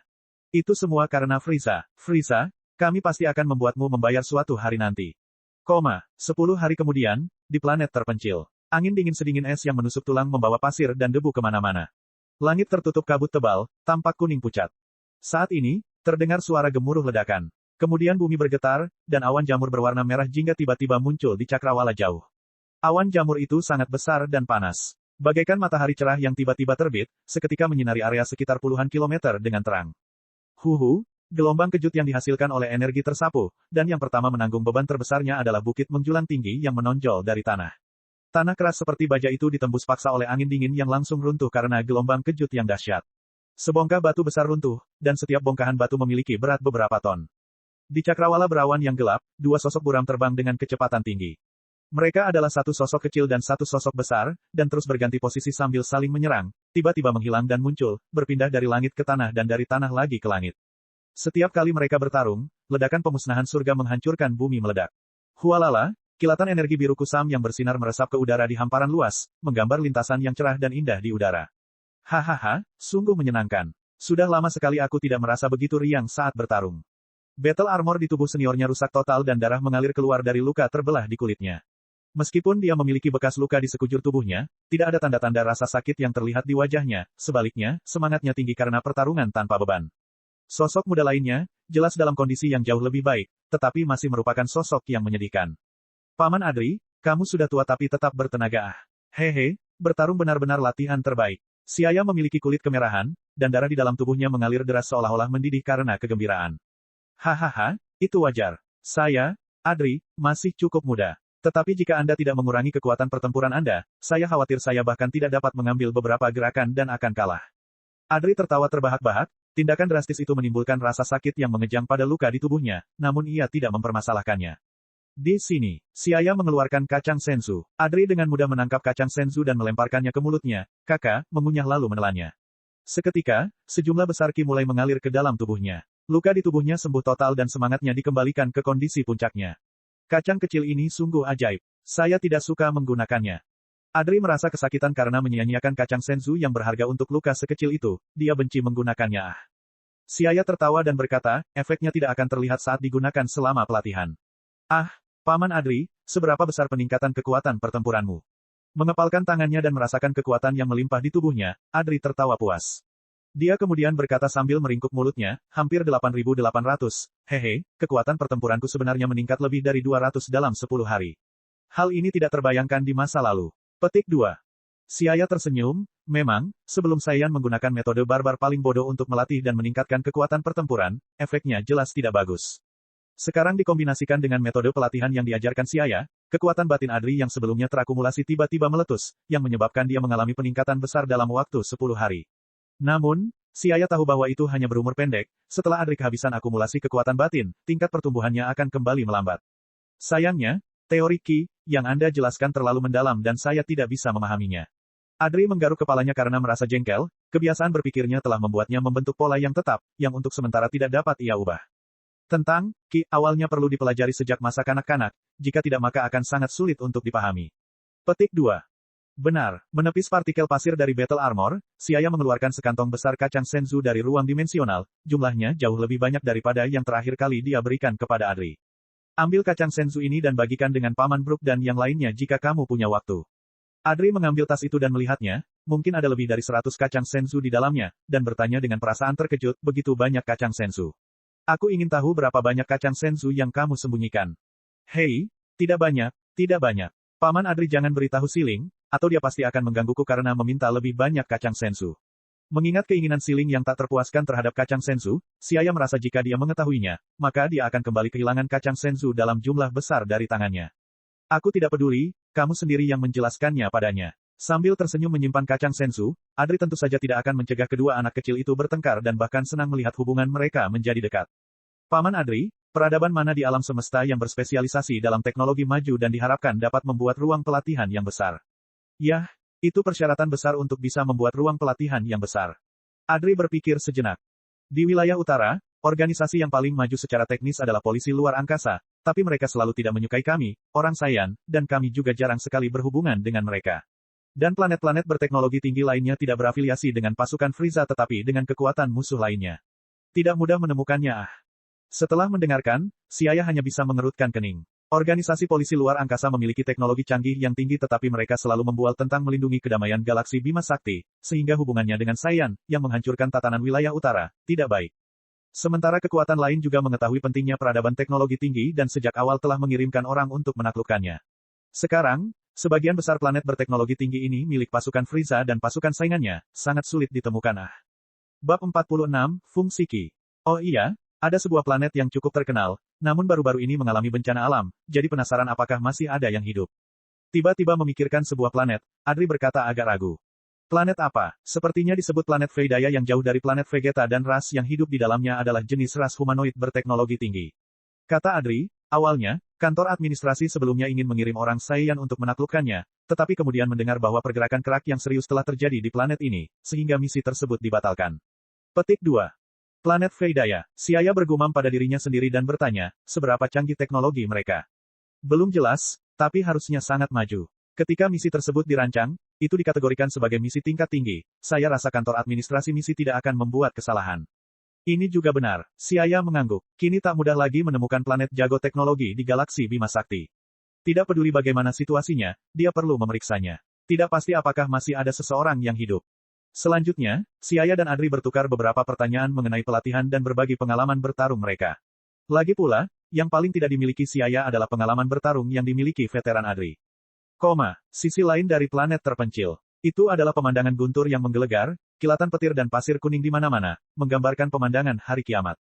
Itu semua karena Frieza. Frieza, kami pasti akan membuatmu membayar suatu hari nanti. 10 hari kemudian, di planet terpencil. Angin dingin sedingin es yang menusuk tulang membawa pasir dan debu kemana-mana. Langit tertutup kabut tebal, tampak kuning pucat. Saat ini, terdengar suara gemuruh ledakan. Kemudian bumi bergetar, dan awan jamur berwarna merah jingga tiba-tiba muncul di cakrawala jauh. Awan jamur itu sangat besar dan panas. Bagaikan matahari cerah yang tiba-tiba terbit, seketika menyinari area sekitar puluhan kilometer dengan terang. Gelombang kejut yang dihasilkan oleh energi tersapu, dan yang pertama menanggung beban terbesarnya adalah bukit menjulang tinggi yang menonjol dari tanah. Tanah keras seperti baja itu ditembus paksa oleh angin dingin yang langsung runtuh karena gelombang kejut yang dahsyat. Sebongkah batu besar runtuh, dan setiap bongkahan batu memiliki berat beberapa ton. Di cakrawala berawan yang gelap, dua sosok buram terbang dengan kecepatan tinggi. Mereka adalah satu sosok kecil dan satu sosok besar, dan terus berganti posisi sambil saling menyerang, tiba-tiba menghilang dan muncul, berpindah dari langit ke tanah dan dari tanah lagi ke langit. Setiap kali mereka bertarung, ledakan pemusnahan surga menghancurkan bumi meledak. Hualala, kilatan energi biru kusam yang bersinar meresap ke udara di hamparan luas, menggambar lintasan yang cerah dan indah di udara. Hahaha, sungguh menyenangkan. Sudah lama sekali aku tidak merasa begitu riang saat bertarung. Battle armor di tubuh seniornya rusak total dan darah mengalir keluar dari luka terbelah di kulitnya. Meskipun dia memiliki bekas luka di sekujur tubuhnya, tidak ada tanda-tanda rasa sakit yang terlihat di wajahnya, sebaliknya, semangatnya tinggi karena pertarungan tanpa beban. Sosok muda lainnya, jelas dalam kondisi yang jauh lebih baik, tetapi masih merupakan sosok yang menyedihkan. Paman Adri, kamu sudah tua tapi tetap bertenaga. Hehe, bertarung benar-benar latihan terbaik. Siaya memiliki kulit kemerahan, dan darah di dalam tubuhnya mengalir deras seolah-olah mendidih karena kegembiraan. Hahaha, itu wajar. Saya, Adri, masih cukup muda. Tetapi jika Anda tidak mengurangi kekuatan pertempuran Anda, saya khawatir saya bahkan tidak dapat mengambil beberapa gerakan dan akan kalah. Adri tertawa terbahak-bahak, tindakan drastis itu menimbulkan rasa sakit yang mengejang pada luka di tubuhnya, namun ia tidak mempermasalahkannya. Di sini, Siaya mengeluarkan kacang senzu. Adri dengan mudah menangkap kacang senzu dan melemparkannya ke mulutnya, kakak, mengunyah lalu menelannya. Seketika, sejumlah besar ki mulai mengalir ke dalam tubuhnya. Luka di tubuhnya sembuh total dan semangatnya dikembalikan ke kondisi puncaknya. Kacang kecil ini sungguh ajaib. Saya tidak suka menggunakannya. Adri merasa kesakitan karena menyia-nyiakan kacang senzu yang berharga untuk luka sekecil itu. Dia benci menggunakannya. Siaya tertawa dan berkata, efeknya tidak akan terlihat saat digunakan selama pelatihan. Paman Adri, seberapa besar peningkatan kekuatan pertempuranmu? Mengepalkan tangannya dan merasakan kekuatan yang melimpah di tubuhnya, Adri tertawa puas. Dia kemudian berkata sambil meringkuk mulutnya, hampir 8.800, hehe, kekuatan pertempuranku sebenarnya meningkat lebih dari 200 dalam 10 hari. Hal ini tidak terbayangkan di masa lalu. Petik 2. Siaya tersenyum, memang, sebelum Saiyan menggunakan metode barbar paling bodoh untuk melatih dan meningkatkan kekuatan pertempuran, efeknya jelas tidak bagus. Sekarang dikombinasikan dengan metode pelatihan yang diajarkan Siaya, kekuatan batin Adri yang sebelumnya terakumulasi tiba-tiba meletus, yang menyebabkan dia mengalami peningkatan besar dalam waktu 10 hari. Namun, Siaya tahu bahwa itu hanya berumur pendek, setelah Adri kehabisan akumulasi kekuatan batin, tingkat pertumbuhannya akan kembali melambat. Sayangnya, teori Qi, yang Anda jelaskan terlalu mendalam dan saya tidak bisa memahaminya. Adri menggaruk kepalanya karena merasa jengkel, kebiasaan berpikirnya telah membuatnya membentuk pola yang tetap, yang untuk sementara tidak dapat ia ubah. Tentang Qi, awalnya perlu dipelajari sejak masa kanak-kanak, jika tidak maka akan sangat sulit untuk dipahami. Petik 2. Benar, menepis partikel pasir dari Battle Armor, Siaya mengeluarkan sekantong besar kacang senzu dari ruang dimensional, jumlahnya jauh lebih banyak daripada yang terakhir kali dia berikan kepada Adri. Ambil kacang senzu ini dan bagikan dengan Paman Brook dan yang lainnya jika kamu punya waktu. Adri mengambil tas itu dan melihatnya, mungkin ada lebih dari 100 kacang senzu di dalamnya, dan bertanya dengan perasaan terkejut, begitu banyak kacang senzu. Aku ingin tahu berapa banyak kacang senzu yang kamu sembunyikan. Hei, tidak banyak, tidak banyak. Paman Adri jangan beritahu Siling, atau dia pasti akan menggangguku karena meminta lebih banyak kacang senzu. Mengingat keinginan Siling yang tak terpuaskan terhadap kacang senzu, Siaya merasa jika dia mengetahuinya, maka dia akan kembali kehilangan kacang senzu dalam jumlah besar dari tangannya. Aku tidak peduli, kamu sendiri yang menjelaskannya padanya. Sambil tersenyum menyimpan kacang senzu, Adri tentu saja tidak akan mencegah kedua anak kecil itu bertengkar dan bahkan senang melihat hubungan mereka menjadi dekat. Paman Adri, peradaban mana di alam semesta yang berspesialisasi dalam teknologi maju dan diharapkan dapat membuat ruang pelatihan yang besar? Yah, itu persyaratan besar untuk bisa membuat ruang pelatihan yang besar. Adri berpikir sejenak. Di wilayah utara, organisasi yang paling maju secara teknis adalah polisi luar angkasa, tapi mereka selalu tidak menyukai kami, orang Saiyan, dan kami juga jarang sekali berhubungan dengan mereka. Dan planet-planet berteknologi tinggi lainnya tidak berafiliasi dengan pasukan Frieza tetapi dengan kekuatan musuh lainnya. Tidak mudah menemukannya. Setelah mendengarkan, Siaya hanya bisa mengerutkan kening. Organisasi polisi luar angkasa memiliki teknologi canggih yang tinggi tetapi mereka selalu membual tentang melindungi kedamaian galaksi Bima Sakti, sehingga hubungannya dengan Saiyan, yang menghancurkan tatanan wilayah utara, tidak baik. Sementara kekuatan lain juga mengetahui pentingnya peradaban teknologi tinggi dan sejak awal telah mengirimkan orang untuk menaklukkannya. Sekarang, Sebagian besar planet berteknologi tinggi ini milik pasukan Frieza dan pasukan saingannya, sangat sulit ditemukan. Bab 46, Fungsi Qi. Oh iya, ada sebuah planet yang cukup terkenal, namun baru-baru ini mengalami bencana alam, jadi penasaran apakah masih ada yang hidup. Tiba-tiba memikirkan sebuah planet, Adri berkata agak ragu. Planet apa? Sepertinya disebut planet Freydaya yang jauh dari planet Vegeta dan ras yang hidup di dalamnya adalah jenis ras humanoid berteknologi tinggi. Kata Adri, awalnya, kantor administrasi sebelumnya ingin mengirim orang Saiyan untuk menaklukkannya, tetapi kemudian mendengar bahwa pergerakan kerak yang serius telah terjadi di planet ini, sehingga misi tersebut dibatalkan. Petik 2. Planet Freydaya. Siaya bergumam pada dirinya sendiri dan bertanya, seberapa canggih teknologi mereka? Belum jelas, tapi harusnya sangat maju. Ketika misi tersebut dirancang, itu dikategorikan sebagai misi tingkat tinggi, saya rasa kantor administrasi misi tidak akan membuat kesalahan. Ini juga benar, Siaya mengangguk. Kini tak mudah lagi menemukan planet jago teknologi di galaksi Bima Sakti. Tidak peduli bagaimana situasinya, dia perlu memeriksanya. Tidak pasti apakah masih ada seseorang yang hidup. Selanjutnya, Siaya dan Adri bertukar beberapa pertanyaan mengenai pelatihan dan berbagi pengalaman bertarung mereka. Lagi pula, yang paling tidak dimiliki Siaya adalah pengalaman bertarung yang dimiliki veteran Adri. Sisi lain dari planet terpencil. Itu adalah pemandangan guntur yang menggelegar, kilatan petir dan pasir kuning di mana-mana, menggambarkan pemandangan hari kiamat.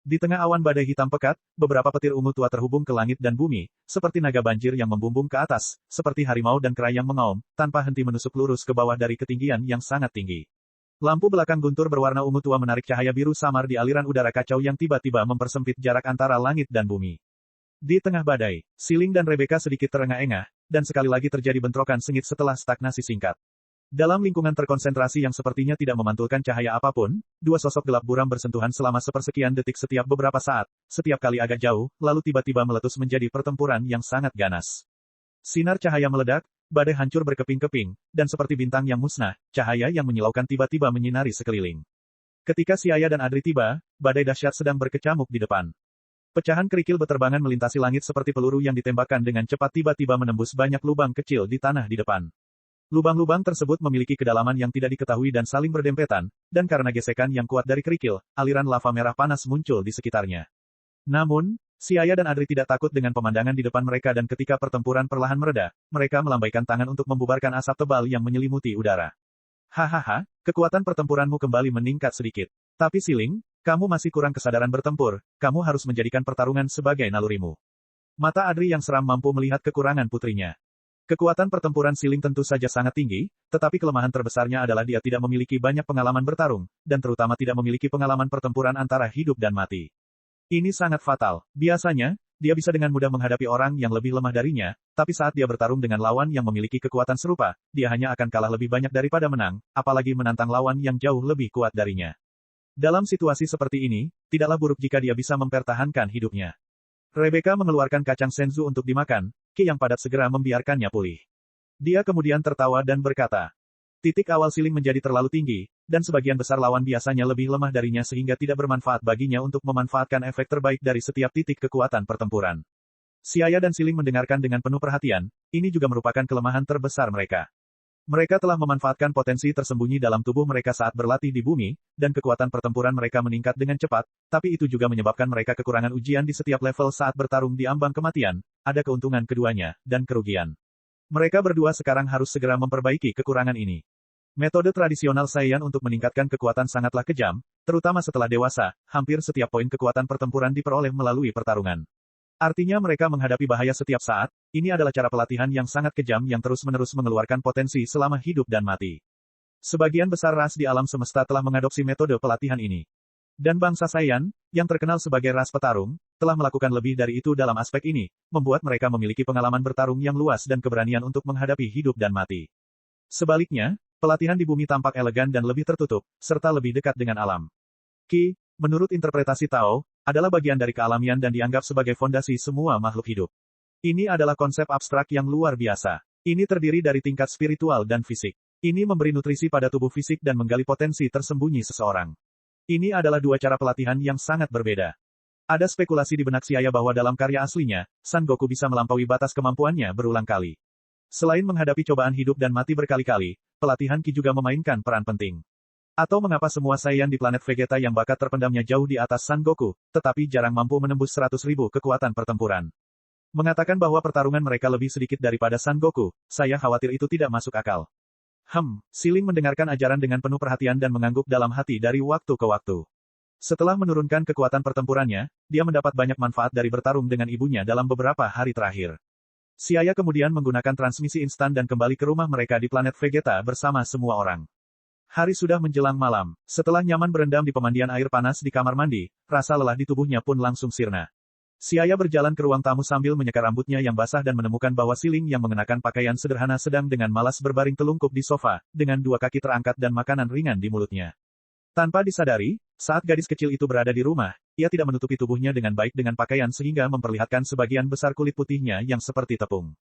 Di tengah awan badai hitam pekat, beberapa petir ungu tua terhubung ke langit dan bumi, seperti naga banjir yang membumbung ke atas, seperti harimau dan kera yang mengaum, tanpa henti menusuk lurus ke bawah dari ketinggian yang sangat tinggi. Lampu belakang guntur berwarna ungu tua menarik cahaya biru samar di aliran udara kacau yang tiba-tiba mempersempit jarak antara langit dan bumi. Di tengah badai, Siling dan Rebecca sedikit terengah-engah, dan sekali lagi terjadi bentrokan sengit setelah stagnasi singkat. Dalam lingkungan terkonsentrasi yang sepertinya tidak memantulkan cahaya apapun, dua sosok gelap buram bersentuhan selama sepersekian detik setiap beberapa saat, setiap kali agak jauh, lalu tiba-tiba meletus menjadi pertempuran yang sangat ganas. Sinar cahaya meledak, badai hancur berkeping-keping, dan seperti bintang yang musnah, cahaya yang menyilaukan tiba-tiba menyinari sekeliling. Ketika Siaya dan Adri tiba, badai dahsyat sedang berkecamuk di depan. Pecahan kerikil beterbangan melintasi langit seperti peluru yang ditembakkan dengan cepat tiba-tiba menembus banyak lubang kecil di tanah di depan. Lubang-lubang tersebut memiliki kedalaman yang tidak diketahui dan saling berdempetan, dan karena gesekan yang kuat dari kerikil, aliran lava merah panas muncul di sekitarnya. Namun, Siaya dan Adri tidak takut dengan pemandangan di depan mereka dan ketika pertempuran perlahan mereda, mereka melambaikan tangan untuk membubarkan asap tebal yang menyelimuti udara. Hahaha, kekuatan pertempuranmu kembali meningkat sedikit. Tapi Siling, kamu masih kurang kesadaran bertempur, kamu harus menjadikan pertarungan sebagai nalurimu. Mata Adri yang seram mampu melihat kekurangan putrinya. Kekuatan pertempuran Siling tentu saja sangat tinggi, tetapi kelemahan terbesarnya adalah dia tidak memiliki banyak pengalaman bertarung, dan terutama tidak memiliki pengalaman pertempuran antara hidup dan mati. Ini sangat fatal. Biasanya, dia bisa dengan mudah menghadapi orang yang lebih lemah darinya, tapi saat dia bertarung dengan lawan yang memiliki kekuatan serupa, dia hanya akan kalah lebih banyak daripada menang, apalagi menantang lawan yang jauh lebih kuat darinya. Dalam situasi seperti ini, tidaklah buruk jika dia bisa mempertahankan hidupnya. Rebecca mengeluarkan kacang senzu untuk dimakan, Ki yang padat segera membiarkannya pulih. Dia kemudian tertawa dan berkata, titik awal Siling menjadi terlalu tinggi, dan sebagian besar lawan biasanya lebih lemah darinya sehingga tidak bermanfaat baginya untuk memanfaatkan efek terbaik dari setiap titik kekuatan pertempuran. Siaya dan Siling mendengarkan dengan penuh perhatian, ini juga merupakan kelemahan terbesar mereka. Mereka telah memanfaatkan potensi tersembunyi dalam tubuh mereka saat berlatih di bumi, dan kekuatan pertempuran mereka meningkat dengan cepat, tapi itu juga menyebabkan mereka kekurangan ujian di setiap level saat bertarung di ambang kematian, ada keuntungan keduanya, dan kerugian. Mereka berdua sekarang harus segera memperbaiki kekurangan ini. Metode tradisional Saiyan untuk meningkatkan kekuatan sangatlah kejam, terutama setelah dewasa, hampir setiap poin kekuatan pertempuran diperoleh melalui pertarungan. Artinya mereka menghadapi bahaya setiap saat, ini adalah cara pelatihan yang sangat kejam yang terus-menerus mengeluarkan potensi selama hidup dan mati. Sebagian besar ras di alam semesta telah mengadopsi metode pelatihan ini. Dan bangsa Saiyan, yang terkenal sebagai ras petarung, telah melakukan lebih dari itu dalam aspek ini, membuat mereka memiliki pengalaman bertarung yang luas dan keberanian untuk menghadapi hidup dan mati. Sebaliknya, pelatihan di bumi tampak elegan dan lebih tertutup, serta lebih dekat dengan alam. Qi, menurut interpretasi Tao, adalah bagian dari kealamian dan dianggap sebagai fondasi semua makhluk hidup. Ini adalah konsep abstrak yang luar biasa. Ini terdiri dari tingkat spiritual dan fisik. Ini memberi nutrisi pada tubuh fisik dan menggali potensi tersembunyi seseorang. Ini adalah dua cara pelatihan yang sangat berbeda. Ada spekulasi di benak Siaya bahwa dalam karya aslinya, Son Goku bisa melampaui batas kemampuannya berulang kali. Selain menghadapi cobaan hidup dan mati berkali-kali, pelatihan Qi juga memainkan peran penting. Atau mengapa semua Saiyan di planet Vegeta yang bakat terpendamnya jauh di atas Son Goku, tetapi jarang mampu menembus 100.000 kekuatan pertempuran. Mengatakan bahwa pertarungan mereka lebih sedikit daripada Son Goku, saya khawatir itu tidak masuk akal. Siling mendengarkan ajaran dengan penuh perhatian dan mengangguk dalam hati dari waktu ke waktu. Setelah menurunkan kekuatan pertempurannya, dia mendapat banyak manfaat dari bertarung dengan ibunya dalam beberapa hari terakhir. Xiaya kemudian menggunakan transmisi instan dan kembali ke rumah mereka di planet Vegeta bersama semua orang. Hari sudah menjelang malam. Setelah nyaman berendam di pemandian air panas di kamar mandi, rasa lelah di tubuhnya pun langsung sirna. Xiaya berjalan ke ruang tamu sambil menyeka rambutnya yang basah dan menemukan bahwa Siling yang mengenakan pakaian sederhana sedang dengan malas berbaring telungkup di sofa, dengan dua kaki terangkat dan makanan ringan di mulutnya. Tanpa disadari, saat gadis kecil itu berada di rumah, ia tidak menutupi tubuhnya dengan baik dengan pakaian sehingga memperlihatkan sebagian besar kulit putihnya yang seperti tepung.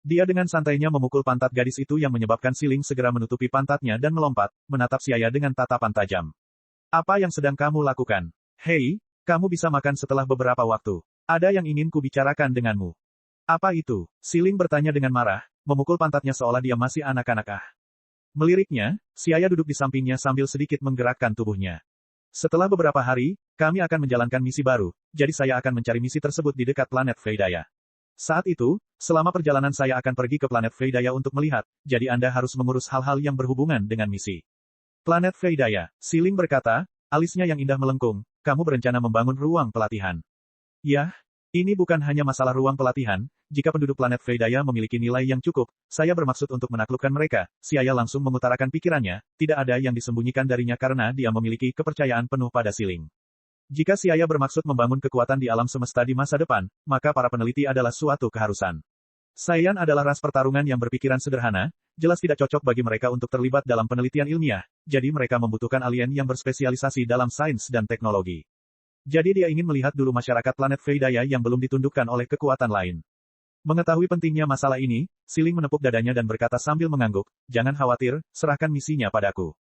Dia dengan santainya memukul pantat gadis itu yang menyebabkan Siling segera menutupi pantatnya dan melompat, menatap Xiaya dengan tatapan tajam. Apa yang sedang kamu lakukan? Hei, kamu bisa makan setelah beberapa waktu. Ada yang ingin kubicarakan denganmu. Apa itu? Siling bertanya dengan marah, memukul pantatnya seolah dia masih anak-anak. Meliriknya, Xiaya duduk di sampingnya sambil sedikit menggerakkan tubuhnya. Setelah beberapa hari, kami akan menjalankan misi baru, jadi saya akan mencari misi tersebut di dekat planet Veidaya. Saat itu, selama perjalanan saya akan pergi ke planet Veidaya untuk melihat, jadi Anda harus mengurus hal-hal yang berhubungan dengan misi. Planet Veidaya, Siling berkata, alisnya yang indah melengkung, kamu berencana membangun ruang pelatihan. Yah, ini bukan hanya masalah ruang pelatihan, jika penduduk planet Veidaya memiliki nilai yang cukup, saya bermaksud untuk menaklukkan mereka. Xiaya langsung mengutarakan pikirannya, tidak ada yang disembunyikan darinya karena dia memiliki kepercayaan penuh pada Siling. Jika Xiaya bermaksud membangun kekuatan di alam semesta di masa depan, maka para peneliti adalah suatu keharusan. Saiyan adalah ras pertarungan yang berpikiran sederhana, jelas tidak cocok bagi mereka untuk terlibat dalam penelitian ilmiah, jadi mereka membutuhkan alien yang berspesialisasi dalam sains dan teknologi. Jadi dia ingin melihat dulu masyarakat planet Veidaya yang belum ditundukkan oleh kekuatan lain. Mengetahui pentingnya masalah ini, Siling menepuk dadanya dan berkata sambil mengangguk, jangan khawatir, serahkan misinya padaku.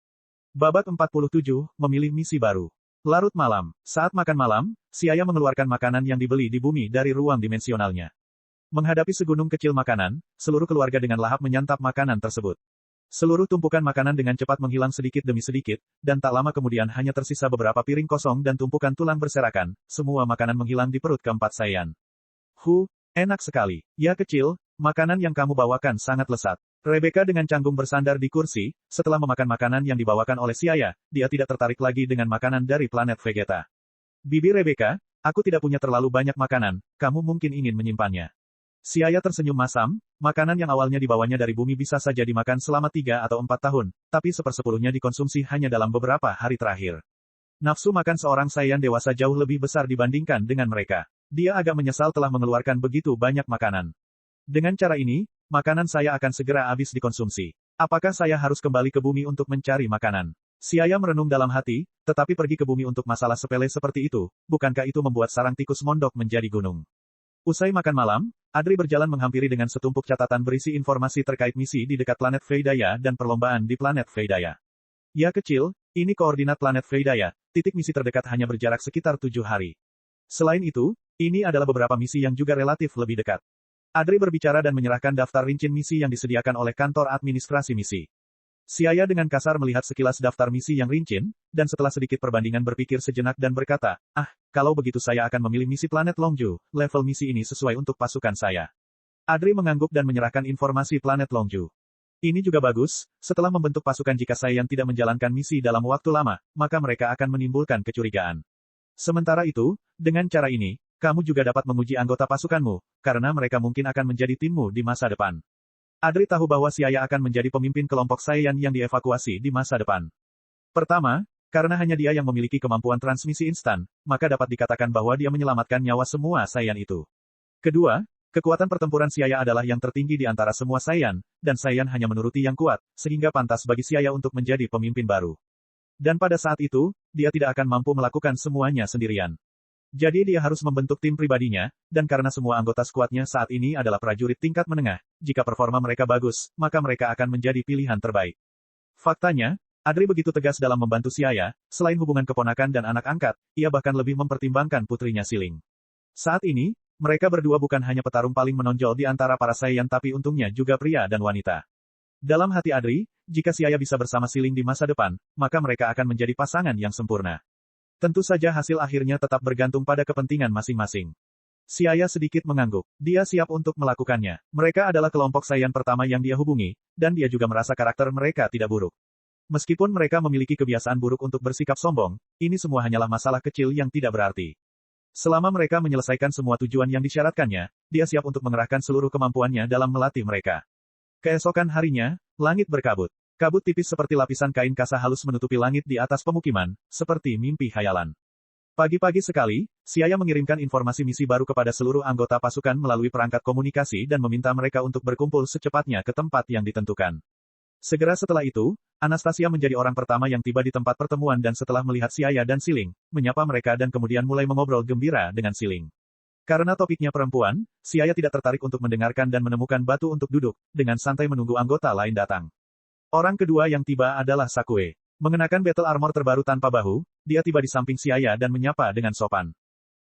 Babak 47, memilih misi baru. Larut malam. Saat makan malam, Xiaya mengeluarkan makanan yang dibeli di bumi dari ruang dimensionalnya. Menghadapi segunung kecil makanan, seluruh keluarga dengan lahap menyantap makanan tersebut. Seluruh tumpukan makanan dengan cepat menghilang sedikit demi sedikit, dan tak lama kemudian hanya tersisa beberapa piring kosong dan tumpukan tulang berserakan, semua makanan menghilang di perut keempat Saiyan. Enak sekali. Ya kecil, makanan yang kamu bawakan sangat lezat. Rebecca dengan canggung bersandar di kursi, setelah memakan makanan yang dibawakan oleh Xiaya, dia tidak tertarik lagi dengan makanan dari planet Vegeta. Bibi Rebecca, aku tidak punya terlalu banyak makanan, kamu mungkin ingin menyimpannya. Xiaya tersenyum masam, makanan yang awalnya dibawanya dari bumi bisa saja dimakan selama 3 atau 4 tahun, tapi 1/10-nya dikonsumsi hanya dalam beberapa hari terakhir. Nafsu makan seorang Saiyan dewasa jauh lebih besar dibandingkan dengan mereka. Dia agak menyesal telah mengeluarkan begitu banyak makanan. Dengan cara ini, makanan saya akan segera habis dikonsumsi. Apakah saya harus kembali ke bumi untuk mencari makanan? Xiaya merenung dalam hati, tetapi pergi ke bumi untuk masalah sepele seperti itu, bukankah itu membuat sarang tikus mondok menjadi gunung? Usai makan malam, Adri berjalan menghampiri dengan setumpuk catatan berisi informasi terkait misi di dekat planet Veidaya dan perlombaan di planet Veidaya. Ya kecil, ini koordinat planet Veidaya, titik misi terdekat hanya berjarak sekitar 7 hari. Selain itu, ini adalah beberapa misi yang juga relatif lebih dekat. Adri berbicara dan menyerahkan daftar rincian misi yang disediakan oleh kantor administrasi misi. Xiaya dengan kasar melihat sekilas daftar misi yang rincian, dan setelah sedikit perbandingan berpikir sejenak dan berkata, kalau begitu saya akan memilih misi planet Longju, level misi ini sesuai untuk pasukan saya. Adri mengangguk dan menyerahkan informasi planet Longju. Ini juga bagus, setelah membentuk pasukan jika Saiyan tidak menjalankan misi dalam waktu lama, maka mereka akan menimbulkan kecurigaan. Sementara itu, dengan cara ini, kamu juga dapat menguji anggota pasukanmu, karena mereka mungkin akan menjadi timmu di masa depan. Adri tahu bahwa Xiaya akan menjadi pemimpin kelompok Saiyan yang dievakuasi di masa depan. Pertama, karena hanya dia yang memiliki kemampuan transmisi instan, maka dapat dikatakan bahwa dia menyelamatkan nyawa semua Saiyan itu. Kedua, kekuatan pertempuran Xiaya adalah yang tertinggi di antara semua Saiyan, dan Saiyan hanya menuruti yang kuat, sehingga pantas bagi Xiaya untuk menjadi pemimpin baru. Dan pada saat itu, dia tidak akan mampu melakukan semuanya sendirian. Jadi dia harus membentuk tim pribadinya, dan karena semua anggota skuadnya saat ini adalah prajurit tingkat menengah, jika performa mereka bagus, maka mereka akan menjadi pilihan terbaik. Faktanya, Adri begitu tegas dalam membantu Xiaya, selain hubungan keponakan dan anak angkat, ia bahkan lebih mempertimbangkan putrinya Siling. Saat ini, mereka berdua bukan hanya petarung paling menonjol di antara para Saiyan tapi untungnya juga pria dan wanita. Dalam hati Adri, jika Xiaya bisa bersama Siling di masa depan, maka mereka akan menjadi pasangan yang sempurna. Tentu saja hasil akhirnya tetap bergantung pada kepentingan masing-masing. Siaya sedikit mengangguk. Dia siap untuk melakukannya. Mereka adalah kelompok Saiyan pertama yang dia hubungi, dan dia juga merasa karakter mereka tidak buruk. Meskipun mereka memiliki kebiasaan buruk untuk bersikap sombong, ini semua hanyalah masalah kecil yang tidak berarti. Selama mereka menyelesaikan semua tujuan yang disyaratkannya, dia siap untuk mengerahkan seluruh kemampuannya dalam melatih mereka. Keesokan harinya, langit berkabut. Kabut tipis seperti lapisan kain kasa halus menutupi langit di atas pemukiman, seperti mimpi khayalan. Pagi-pagi sekali, Siaya mengirimkan informasi misi baru kepada seluruh anggota pasukan melalui perangkat komunikasi dan meminta mereka untuk berkumpul secepatnya ke tempat yang ditentukan. Segera setelah itu, Anastasia menjadi orang pertama yang tiba di tempat pertemuan dan setelah melihat Siaya dan Siling, menyapa mereka dan kemudian mulai mengobrol gembira dengan Siling. Karena topiknya perempuan, Siaya tidak tertarik untuk mendengarkan dan menemukan batu untuk duduk, dengan santai menunggu anggota lain datang. Orang kedua yang tiba adalah Sakue. Mengenakan battle armor terbaru tanpa bahu, dia tiba di samping Siaya dan menyapa dengan sopan.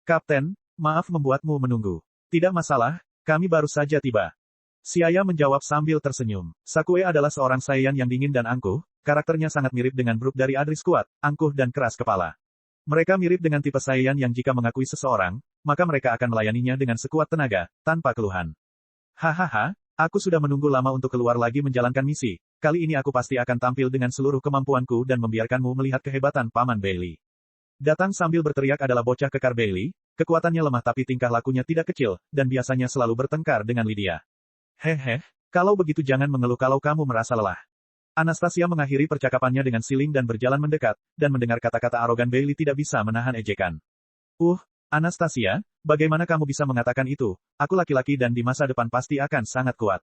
Kapten, maaf membuatmu menunggu. Tidak masalah, kami baru saja tiba. Siaya menjawab sambil tersenyum. Sakue adalah seorang Saiyan yang dingin dan angkuh, karakternya sangat mirip dengan Brook dari Adris Kuat, angkuh dan keras kepala. Mereka mirip dengan tipe Saiyan yang jika mengakui seseorang, maka mereka akan melayaninya dengan sekuat tenaga, tanpa keluhan. Hahaha, aku sudah menunggu lama untuk keluar lagi menjalankan misi. Kali ini aku pasti akan tampil dengan seluruh kemampuanku dan membiarkanmu melihat kehebatan Paman Bailey. Datang sambil berteriak adalah bocah kekar Bailey, kekuatannya lemah tapi tingkah lakunya tidak kecil, dan biasanya selalu bertengkar dengan Lydia. Hehe, kalau begitu jangan mengeluh kalau kamu merasa lelah. Anastasia mengakhiri percakapannya dengan Siling dan berjalan mendekat, dan mendengar kata-kata arogan Bailey tidak bisa menahan ejekan. Anastasia, bagaimana kamu bisa mengatakan itu? Aku laki-laki dan di masa depan pasti akan sangat kuat.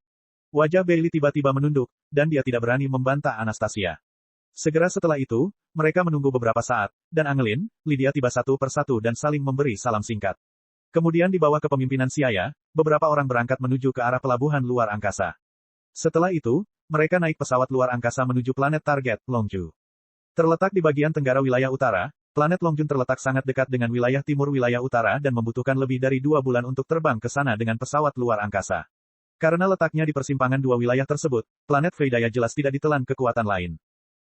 Wajah Bailey tiba-tiba menunduk, dan dia tidak berani membantah Anastasia. Segera setelah itu, mereka menunggu beberapa saat, dan Angelin, Lydia tiba satu persatu dan saling memberi salam singkat. Kemudian di bawah kepemimpinan Siaya, beberapa orang berangkat menuju ke arah pelabuhan luar angkasa. Setelah itu, mereka naik pesawat luar angkasa menuju planet target, Longju. Terletak di bagian tenggara wilayah utara, planet Longjun terletak sangat dekat dengan wilayah timur wilayah utara dan membutuhkan lebih dari 2 bulan untuk terbang ke sana dengan pesawat luar angkasa. Karena letaknya di persimpangan dua wilayah tersebut, planet Freydaya jelas tidak ditelan kekuatan lain.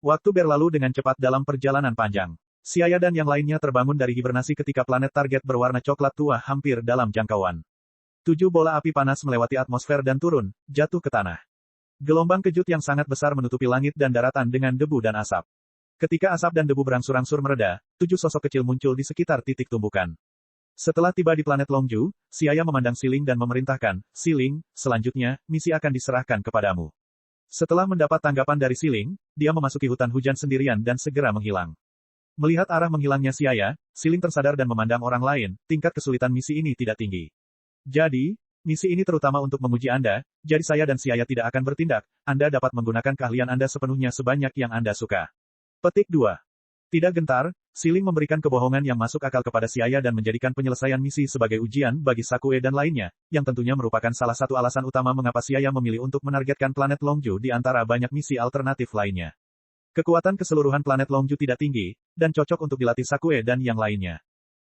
Waktu berlalu dengan cepat dalam perjalanan panjang. Siaya dan yang lainnya terbangun dari hibernasi ketika planet target berwarna coklat tua hampir dalam jangkauan. 7 bola api panas melewati atmosfer dan turun, jatuh ke tanah. Gelombang kejut yang sangat besar menutupi langit dan daratan dengan debu dan asap. Ketika asap dan debu berangsur-angsur mereda, 7 sosok kecil muncul di sekitar titik tumbukan. Setelah tiba di planet Longju, Siaya memandang Siling dan memerintahkan, Siling, selanjutnya, misi akan diserahkan kepadamu. Setelah mendapat tanggapan dari Siling, dia memasuki hutan hujan sendirian dan segera menghilang. Melihat arah menghilangnya Siaya, Siling tersadar dan memandang orang lain, tingkat kesulitan misi ini tidak tinggi. Jadi, misi ini terutama untuk menguji Anda, jadi saya dan Siaya tidak akan bertindak, Anda dapat menggunakan keahlian Anda sepenuhnya sebanyak yang Anda suka. Petik 2. Tidak gentar, Siling memberikan kebohongan yang masuk akal kepada Siaya dan menjadikan penyelesaian misi sebagai ujian bagi Sakue dan lainnya, yang tentunya merupakan salah satu alasan utama mengapa Siaya memilih untuk menargetkan planet Longju di antara banyak misi alternatif lainnya. Kekuatan keseluruhan planet Longju tidak tinggi, dan cocok untuk dilatih Sakue dan yang lainnya.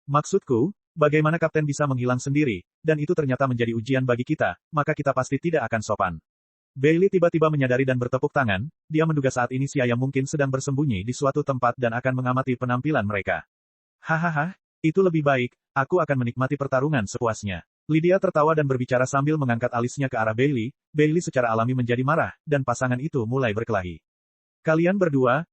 Maksudku, bagaimana Kapten bisa menghilang sendiri, dan itu ternyata menjadi ujian bagi kita, maka kita pasti tidak akan sopan. Bailey tiba-tiba menyadari dan bertepuk tangan, dia menduga saat ini Siaya mungkin sedang bersembunyi di suatu tempat dan akan mengamati penampilan mereka. Hahaha, itu lebih baik, aku akan menikmati pertarungan sepuasnya. Lydia tertawa dan berbicara sambil mengangkat alisnya ke arah Bailey, Bailey secara alami menjadi marah, dan pasangan itu mulai berkelahi. Kalian berdua,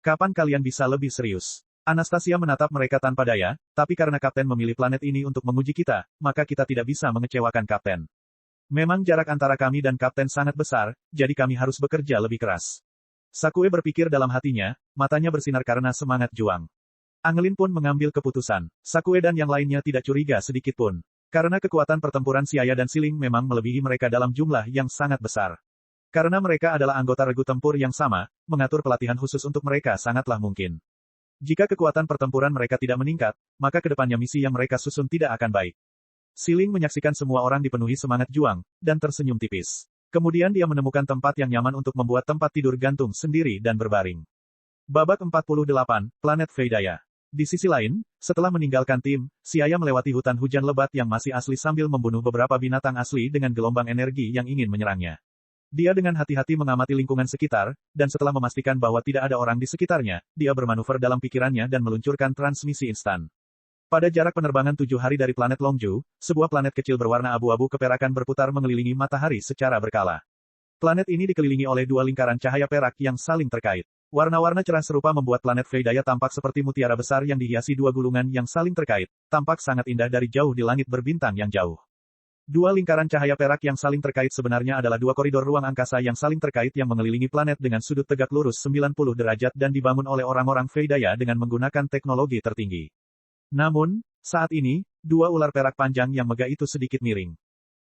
kapan kalian bisa lebih serius? Anastasia menatap mereka tanpa daya, tapi karena Kapten memilih planet ini untuk menguji kita, maka kita tidak bisa mengecewakan Kapten. Memang jarak antara kami dan Kapten sangat besar, jadi kami harus bekerja lebih keras. Sakue berpikir dalam hatinya, matanya bersinar karena semangat juang. Angelin pun mengambil keputusan. Sakue dan yang lainnya tidak curiga sedikit pun. Karena kekuatan pertempuran Siaya dan Siling memang melebihi mereka dalam jumlah yang sangat besar. Karena mereka adalah anggota regu tempur yang sama, mengatur pelatihan khusus untuk mereka sangatlah mungkin. Jika kekuatan pertempuran mereka tidak meningkat, maka kedepannya misi yang mereka susun tidak akan baik. Siling menyaksikan semua orang dipenuhi semangat juang, dan tersenyum tipis. Kemudian dia menemukan tempat yang nyaman untuk membuat tempat tidur gantung sendiri dan berbaring. Babak 48, Planet Freydaya. Di sisi lain, setelah meninggalkan tim, Siaya melewati hutan hujan lebat yang masih asli sambil membunuh beberapa binatang asli dengan gelombang energi yang ingin menyerangnya. Dia dengan hati-hati mengamati lingkungan sekitar, dan setelah memastikan bahwa tidak ada orang di sekitarnya, dia bermanuver dalam pikirannya dan meluncurkan transmisi instan. Pada jarak penerbangan 7 hari dari planet Longju, sebuah planet kecil berwarna abu-abu keperakan berputar mengelilingi matahari secara berkala. Planet ini dikelilingi oleh dua lingkaran cahaya perak yang saling terkait. Warna-warna cerah serupa membuat planet Freydaya tampak seperti mutiara besar yang dihiasi dua gulungan yang saling terkait, tampak sangat indah dari jauh di langit berbintang yang jauh. Dua lingkaran cahaya perak yang saling terkait sebenarnya adalah dua koridor ruang angkasa yang saling terkait yang mengelilingi planet dengan sudut tegak lurus 90 derajat dan dibangun oleh orang-orang Freydaya dengan menggunakan teknologi tertinggi. Namun, saat ini, dua ular perak panjang yang megah itu sedikit miring.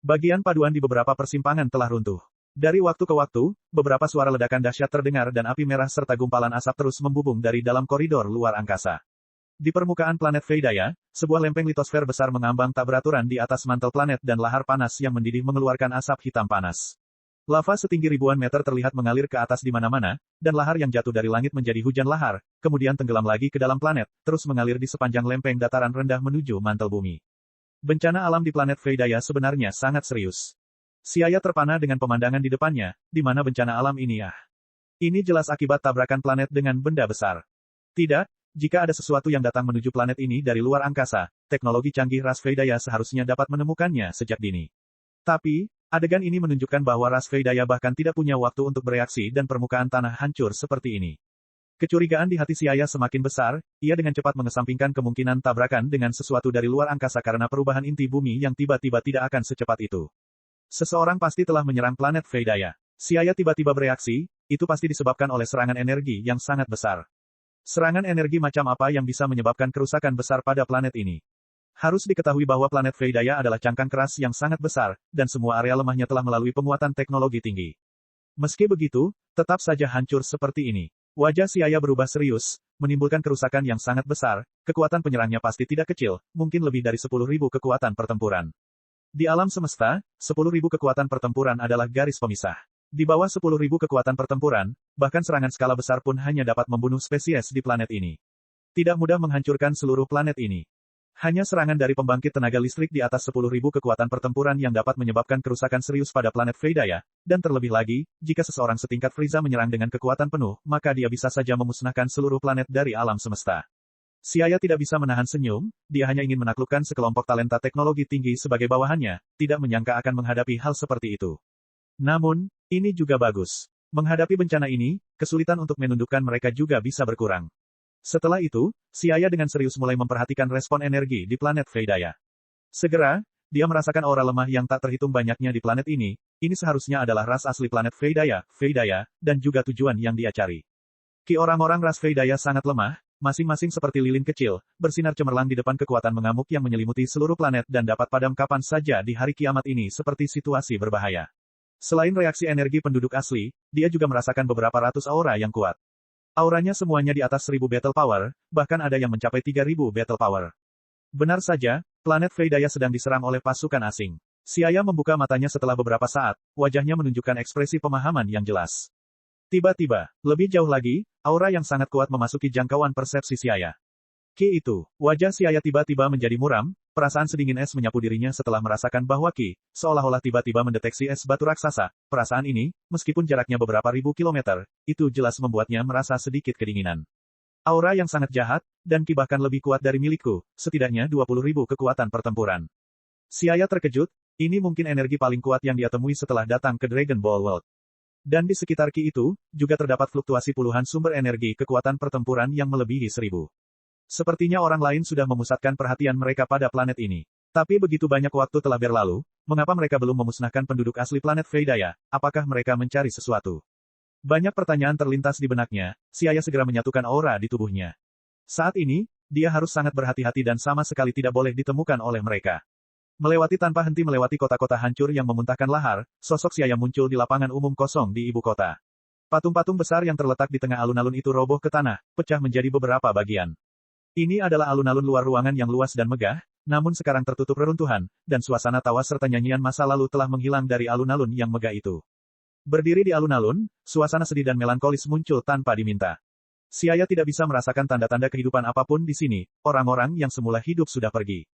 Bagian paduan di beberapa persimpangan telah runtuh. Dari waktu ke waktu, beberapa suara ledakan dahsyat terdengar dan api merah serta gumpalan asap terus membubung dari dalam koridor luar angkasa. Di permukaan planet Freydaya, sebuah lempeng litosfer besar mengambang tak beraturan di atas mantel planet dan lahar panas yang mendidih mengeluarkan asap hitam panas. Lava setinggi ribuan meter terlihat mengalir ke atas di mana-mana, dan lahar yang jatuh dari langit menjadi hujan lahar, kemudian tenggelam lagi ke dalam planet, terus mengalir di sepanjang lempeng dataran rendah menuju mantel bumi. Bencana alam di planet Freydaya sebenarnya sangat serius. Siaya terpana dengan pemandangan di depannya, di mana bencana alam ini Ini jelas akibat tabrakan planet dengan benda besar. Tidak, jika ada sesuatu yang datang menuju planet ini dari luar angkasa, teknologi canggih ras Freydaya seharusnya dapat menemukannya sejak dini. Tapi, adegan ini menunjukkan bahwa ras Freydaya bahkan tidak punya waktu untuk bereaksi dan permukaan tanah hancur seperti ini. Kecurigaan di hati Siaya semakin besar, ia dengan cepat mengesampingkan kemungkinan tabrakan dengan sesuatu dari luar angkasa karena perubahan inti bumi yang tiba-tiba tidak akan secepat itu. Seseorang pasti telah menyerang planet Freydaya. Siaya tiba-tiba bereaksi, itu pasti disebabkan oleh serangan energi yang sangat besar. Serangan energi macam apa yang bisa menyebabkan kerusakan besar pada planet ini? Harus diketahui bahwa planet Freydaya adalah cangkang keras yang sangat besar, dan semua area lemahnya telah melalui penguatan teknologi tinggi. Meski begitu, tetap saja hancur seperti ini. Wajah Siaya berubah serius, menimbulkan kerusakan yang sangat besar, kekuatan penyerangnya pasti tidak kecil, mungkin lebih dari 10.000 kekuatan pertempuran. Di alam semesta, 10.000 kekuatan pertempuran adalah garis pemisah. Di bawah 10.000 kekuatan pertempuran, bahkan serangan skala besar pun hanya dapat membunuh spesies di planet ini. Tidak mudah menghancurkan seluruh planet ini. Hanya serangan dari pembangkit tenaga listrik di atas 10.000 kekuatan pertempuran yang dapat menyebabkan kerusakan serius pada planet Freydaya, dan terlebih lagi, jika seseorang setingkat Frieza menyerang dengan kekuatan penuh, maka dia bisa saja memusnahkan seluruh planet dari alam semesta. Siaya tidak bisa menahan senyum, dia hanya ingin menaklukkan sekelompok talenta teknologi tinggi sebagai bawahannya, tidak menyangka akan menghadapi hal seperti itu. Namun, ini juga bagus. Menghadapi bencana ini, kesulitan untuk menundukkan mereka juga bisa berkurang. Setelah itu, Siaya dengan serius mulai memperhatikan respon energi di planet Freydaya. Segera, dia merasakan aura lemah yang tak terhitung banyaknya di planet ini seharusnya adalah ras asli planet Freydaya, dan juga tujuan yang dia cari. Ki orang-orang ras Freydaya sangat lemah, masing-masing seperti lilin kecil, bersinar cemerlang di depan kekuatan mengamuk yang menyelimuti seluruh planet dan dapat padam kapan saja di hari kiamat ini seperti situasi berbahaya. Selain reaksi energi penduduk asli, dia juga merasakan beberapa ratus aura yang kuat. Auranya semuanya di atas 1000 battle power, bahkan ada yang mencapai 3000 battle power. Benar saja, planet Freydaya sedang diserang oleh pasukan asing. Siaya membuka matanya setelah beberapa saat, wajahnya menunjukkan ekspresi pemahaman yang jelas. Tiba-tiba, lebih jauh lagi, aura yang sangat kuat memasuki jangkauan persepsi Siaya. Ki itu, wajah Siaya tiba-tiba menjadi muram, perasaan sedingin es menyapu dirinya setelah merasakan bahwa Ki, seolah-olah tiba-tiba mendeteksi es batu raksasa. Perasaan ini, meskipun jaraknya beberapa ribu kilometer, itu jelas membuatnya merasa sedikit kedinginan. Aura yang sangat jahat, dan Ki bahkan lebih kuat dari milikku, setidaknya 20.000 kekuatan pertempuran. Siaya terkejut, ini mungkin energi paling kuat yang dia temui setelah datang ke Dragon Ball World. Dan di sekitar Ki itu, juga terdapat fluktuasi puluhan sumber energi kekuatan pertempuran yang melebihi 1000. Sepertinya orang lain sudah memusatkan perhatian mereka pada planet ini. Tapi begitu banyak waktu telah berlalu, mengapa mereka belum memusnahkan penduduk asli planet Freydaya? Apakah mereka mencari sesuatu? Banyak pertanyaan terlintas di benaknya, Siaya segera menyatukan aura di tubuhnya. Saat ini, dia harus sangat berhati-hati dan sama sekali tidak boleh ditemukan oleh mereka. Melewati tanpa henti melewati kota-kota hancur yang memuntahkan lahar, sosok Siaya muncul di lapangan umum kosong di ibu kota. Patung-patung besar yang terletak di tengah alun-alun itu roboh ke tanah, pecah menjadi beberapa bagian. Ini adalah alun-alun luar ruangan yang luas dan megah, namun sekarang tertutup reruntuhan, dan suasana tawa serta nyanyian masa lalu telah menghilang dari alun-alun yang megah itu. Berdiri di alun-alun, suasana sedih dan melankolis muncul tanpa diminta. Siaya tidak bisa merasakan tanda-tanda kehidupan apapun di sini, orang-orang yang semula hidup sudah pergi.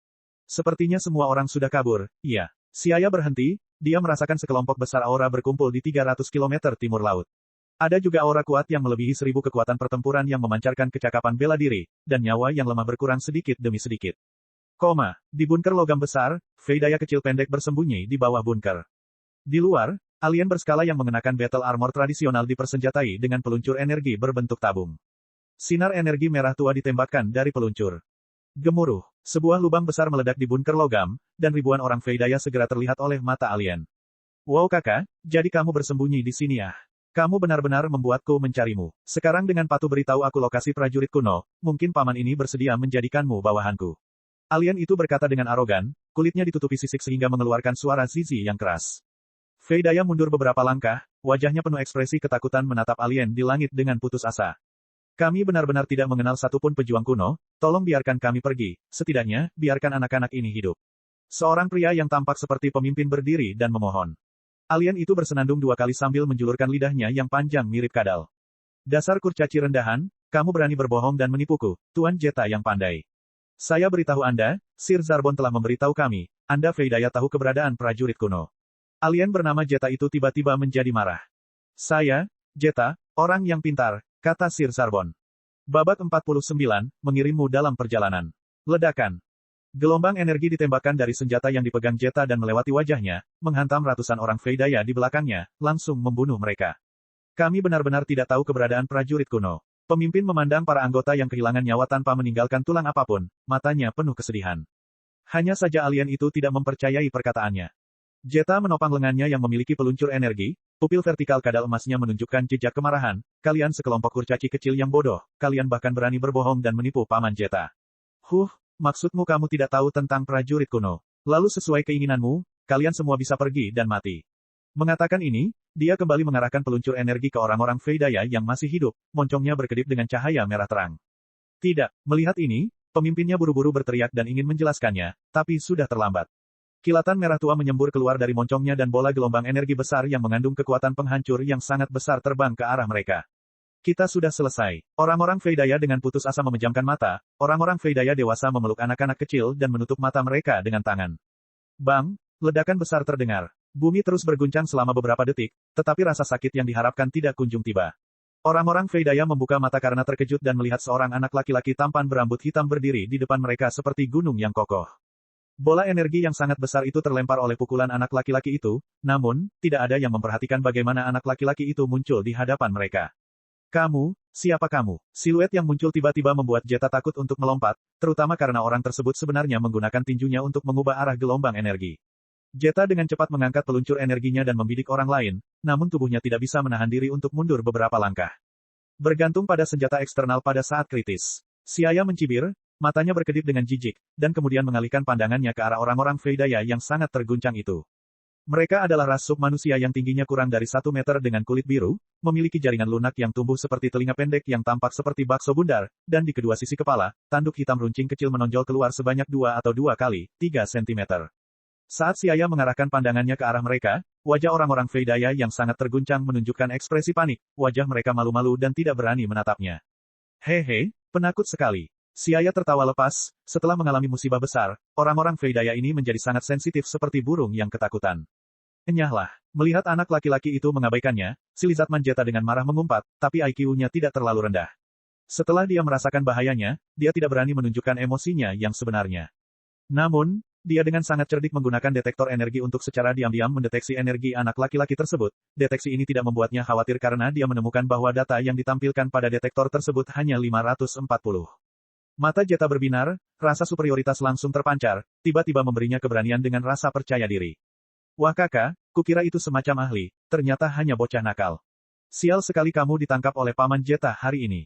Sepertinya semua orang sudah kabur, iya. Siaya berhenti, dia merasakan sekelompok besar aura berkumpul di 300 km timur laut. Ada juga aura kuat yang melebihi 1000 kekuatan pertempuran yang memancarkan kecakapan bela diri, dan nyawa yang lemah berkurang sedikit demi sedikit. Di bunker logam besar, Fei Daya kecil pendek bersembunyi di bawah bunker. Di luar, alien berskala yang mengenakan battle armor tradisional dipersenjatai dengan peluncur energi berbentuk tabung. Sinar energi merah tua ditembakkan dari peluncur. Gemuruh, sebuah lubang besar meledak di bunker logam, dan ribuan orang Fei Daya segera terlihat oleh mata alien. Wow kakak, jadi kamu bersembunyi di sini ya? Kamu benar-benar membuatku mencarimu. Sekarang dengan patuh beritahu aku lokasi prajurit kuno, mungkin paman ini bersedia menjadikanmu bawahanku. Alien itu berkata dengan arogan, kulitnya ditutupi sisik sehingga mengeluarkan suara zizi yang keras. Fei Daya mundur beberapa langkah, wajahnya penuh ekspresi ketakutan menatap alien di langit dengan putus asa. Kami benar-benar tidak mengenal satupun pejuang kuno, tolong biarkan kami pergi, setidaknya, biarkan anak-anak ini hidup. Seorang pria yang tampak seperti pemimpin berdiri dan memohon. Alien itu bersenandung 2 kali sambil menjulurkan lidahnya yang panjang mirip kadal. Dasar kurcaci rendahan, kamu berani berbohong dan menipuku, Tuan Jeta yang pandai. Saya beritahu Anda, Sir Zarbon telah memberitahu kami, Anda Fei Daya tahu keberadaan prajurit kuno. Alien bernama Jeta itu tiba-tiba menjadi marah. Saya, Jeta, orang yang pintar, kata Sir Zarbon. Babak 49, mengirimmu dalam perjalanan. Ledakan. Gelombang energi ditembakkan dari senjata yang dipegang Jeta dan melewati wajahnya, menghantam ratusan orang Fei Daya di belakangnya, langsung membunuh mereka. Kami benar-benar tidak tahu keberadaan prajurit kuno. Pemimpin memandang para anggota yang kehilangan nyawa tanpa meninggalkan tulang apapun, matanya penuh kesedihan. Hanya saja alien itu tidak mempercayai perkataannya. Jeta menopang lengannya yang memiliki peluncur energi, pupil vertikal kadal emasnya menunjukkan jejak kemarahan, kalian sekelompok kurcaci kecil yang bodoh, kalian bahkan berani berbohong dan menipu Paman Jeta. Maksudmu kamu tidak tahu tentang prajurit kuno. Lalu sesuai keinginanmu, kalian semua bisa pergi dan mati. Mengatakan ini, dia kembali mengarahkan peluncur energi ke orang-orang Fei Daya yang masih hidup, moncongnya berkedip dengan cahaya merah terang. Tidak, melihat ini, pemimpinnya buru-buru berteriak dan ingin menjelaskannya, tapi sudah terlambat. Kilatan merah tua menyembur keluar dari moncongnya dan bola gelombang energi besar yang mengandung kekuatan penghancur yang sangat besar terbang ke arah mereka. Kita sudah selesai. Orang-orang Fei Daya dengan putus asa memejamkan mata, orang-orang Fei Daya dewasa memeluk anak-anak kecil dan menutup mata mereka dengan tangan. Bang, ledakan besar terdengar. Bumi terus berguncang selama beberapa detik, tetapi rasa sakit yang diharapkan tidak kunjung tiba. Orang-orang Fei Daya membuka mata karena terkejut dan melihat seorang anak laki-laki tampan berambut hitam berdiri di depan mereka seperti gunung yang kokoh. Bola energi yang sangat besar itu terlempar oleh pukulan anak laki-laki itu, namun, tidak ada yang memperhatikan bagaimana anak laki-laki itu muncul di hadapan mereka. Kamu, siapa kamu? Siluet yang muncul tiba-tiba membuat Jeta takut untuk melompat, terutama karena orang tersebut sebenarnya menggunakan tinjunya untuk mengubah arah gelombang energi. Jeta dengan cepat mengangkat peluncur energinya dan membidik orang lain, namun tubuhnya tidak bisa menahan diri untuk mundur beberapa langkah. Bergantung pada senjata eksternal pada saat kritis. Siaya mencibir, matanya berkedip dengan jijik, dan kemudian mengalihkan pandangannya ke arah orang-orang Fei Daya yang sangat terguncang itu. Mereka adalah ras sub manusia yang tingginya kurang dari 1 meter dengan kulit biru, memiliki jaringan lunak yang tumbuh seperti telinga pendek yang tampak seperti bakso bundar, dan di kedua sisi kepala, tanduk hitam runcing kecil menonjol keluar sebanyak 2 atau 2 kali 3 cm. Saat Siaya mengarahkan pandangannya ke arah mereka, wajah orang-orang Fei Daya yang sangat terguncang menunjukkan ekspresi panik, wajah mereka malu-malu dan tidak berani menatapnya. Hehe, penakut sekali. Siaya tertawa lepas, setelah mengalami musibah besar, orang-orang Fei Daya ini menjadi sangat sensitif seperti burung yang ketakutan. Enyahlah, melihat anak laki-laki itu mengabaikannya, Silizatman Jeta dengan marah mengumpat, tapi IQ-nya tidak terlalu rendah. Setelah dia merasakan bahayanya, dia tidak berani menunjukkan emosinya yang sebenarnya. Namun, dia dengan sangat cerdik menggunakan detektor energi untuk secara diam-diam mendeteksi energi anak laki-laki tersebut. Deteksi ini tidak membuatnya khawatir karena dia menemukan bahwa data yang ditampilkan pada detektor tersebut hanya 540. Mata Jeta berbinar, rasa superioritas langsung terpancar, tiba-tiba memberinya keberanian dengan rasa percaya diri. Wah kakak, kukira itu semacam ahli, ternyata hanya bocah nakal. Sial sekali kamu ditangkap oleh Paman Jeta hari ini.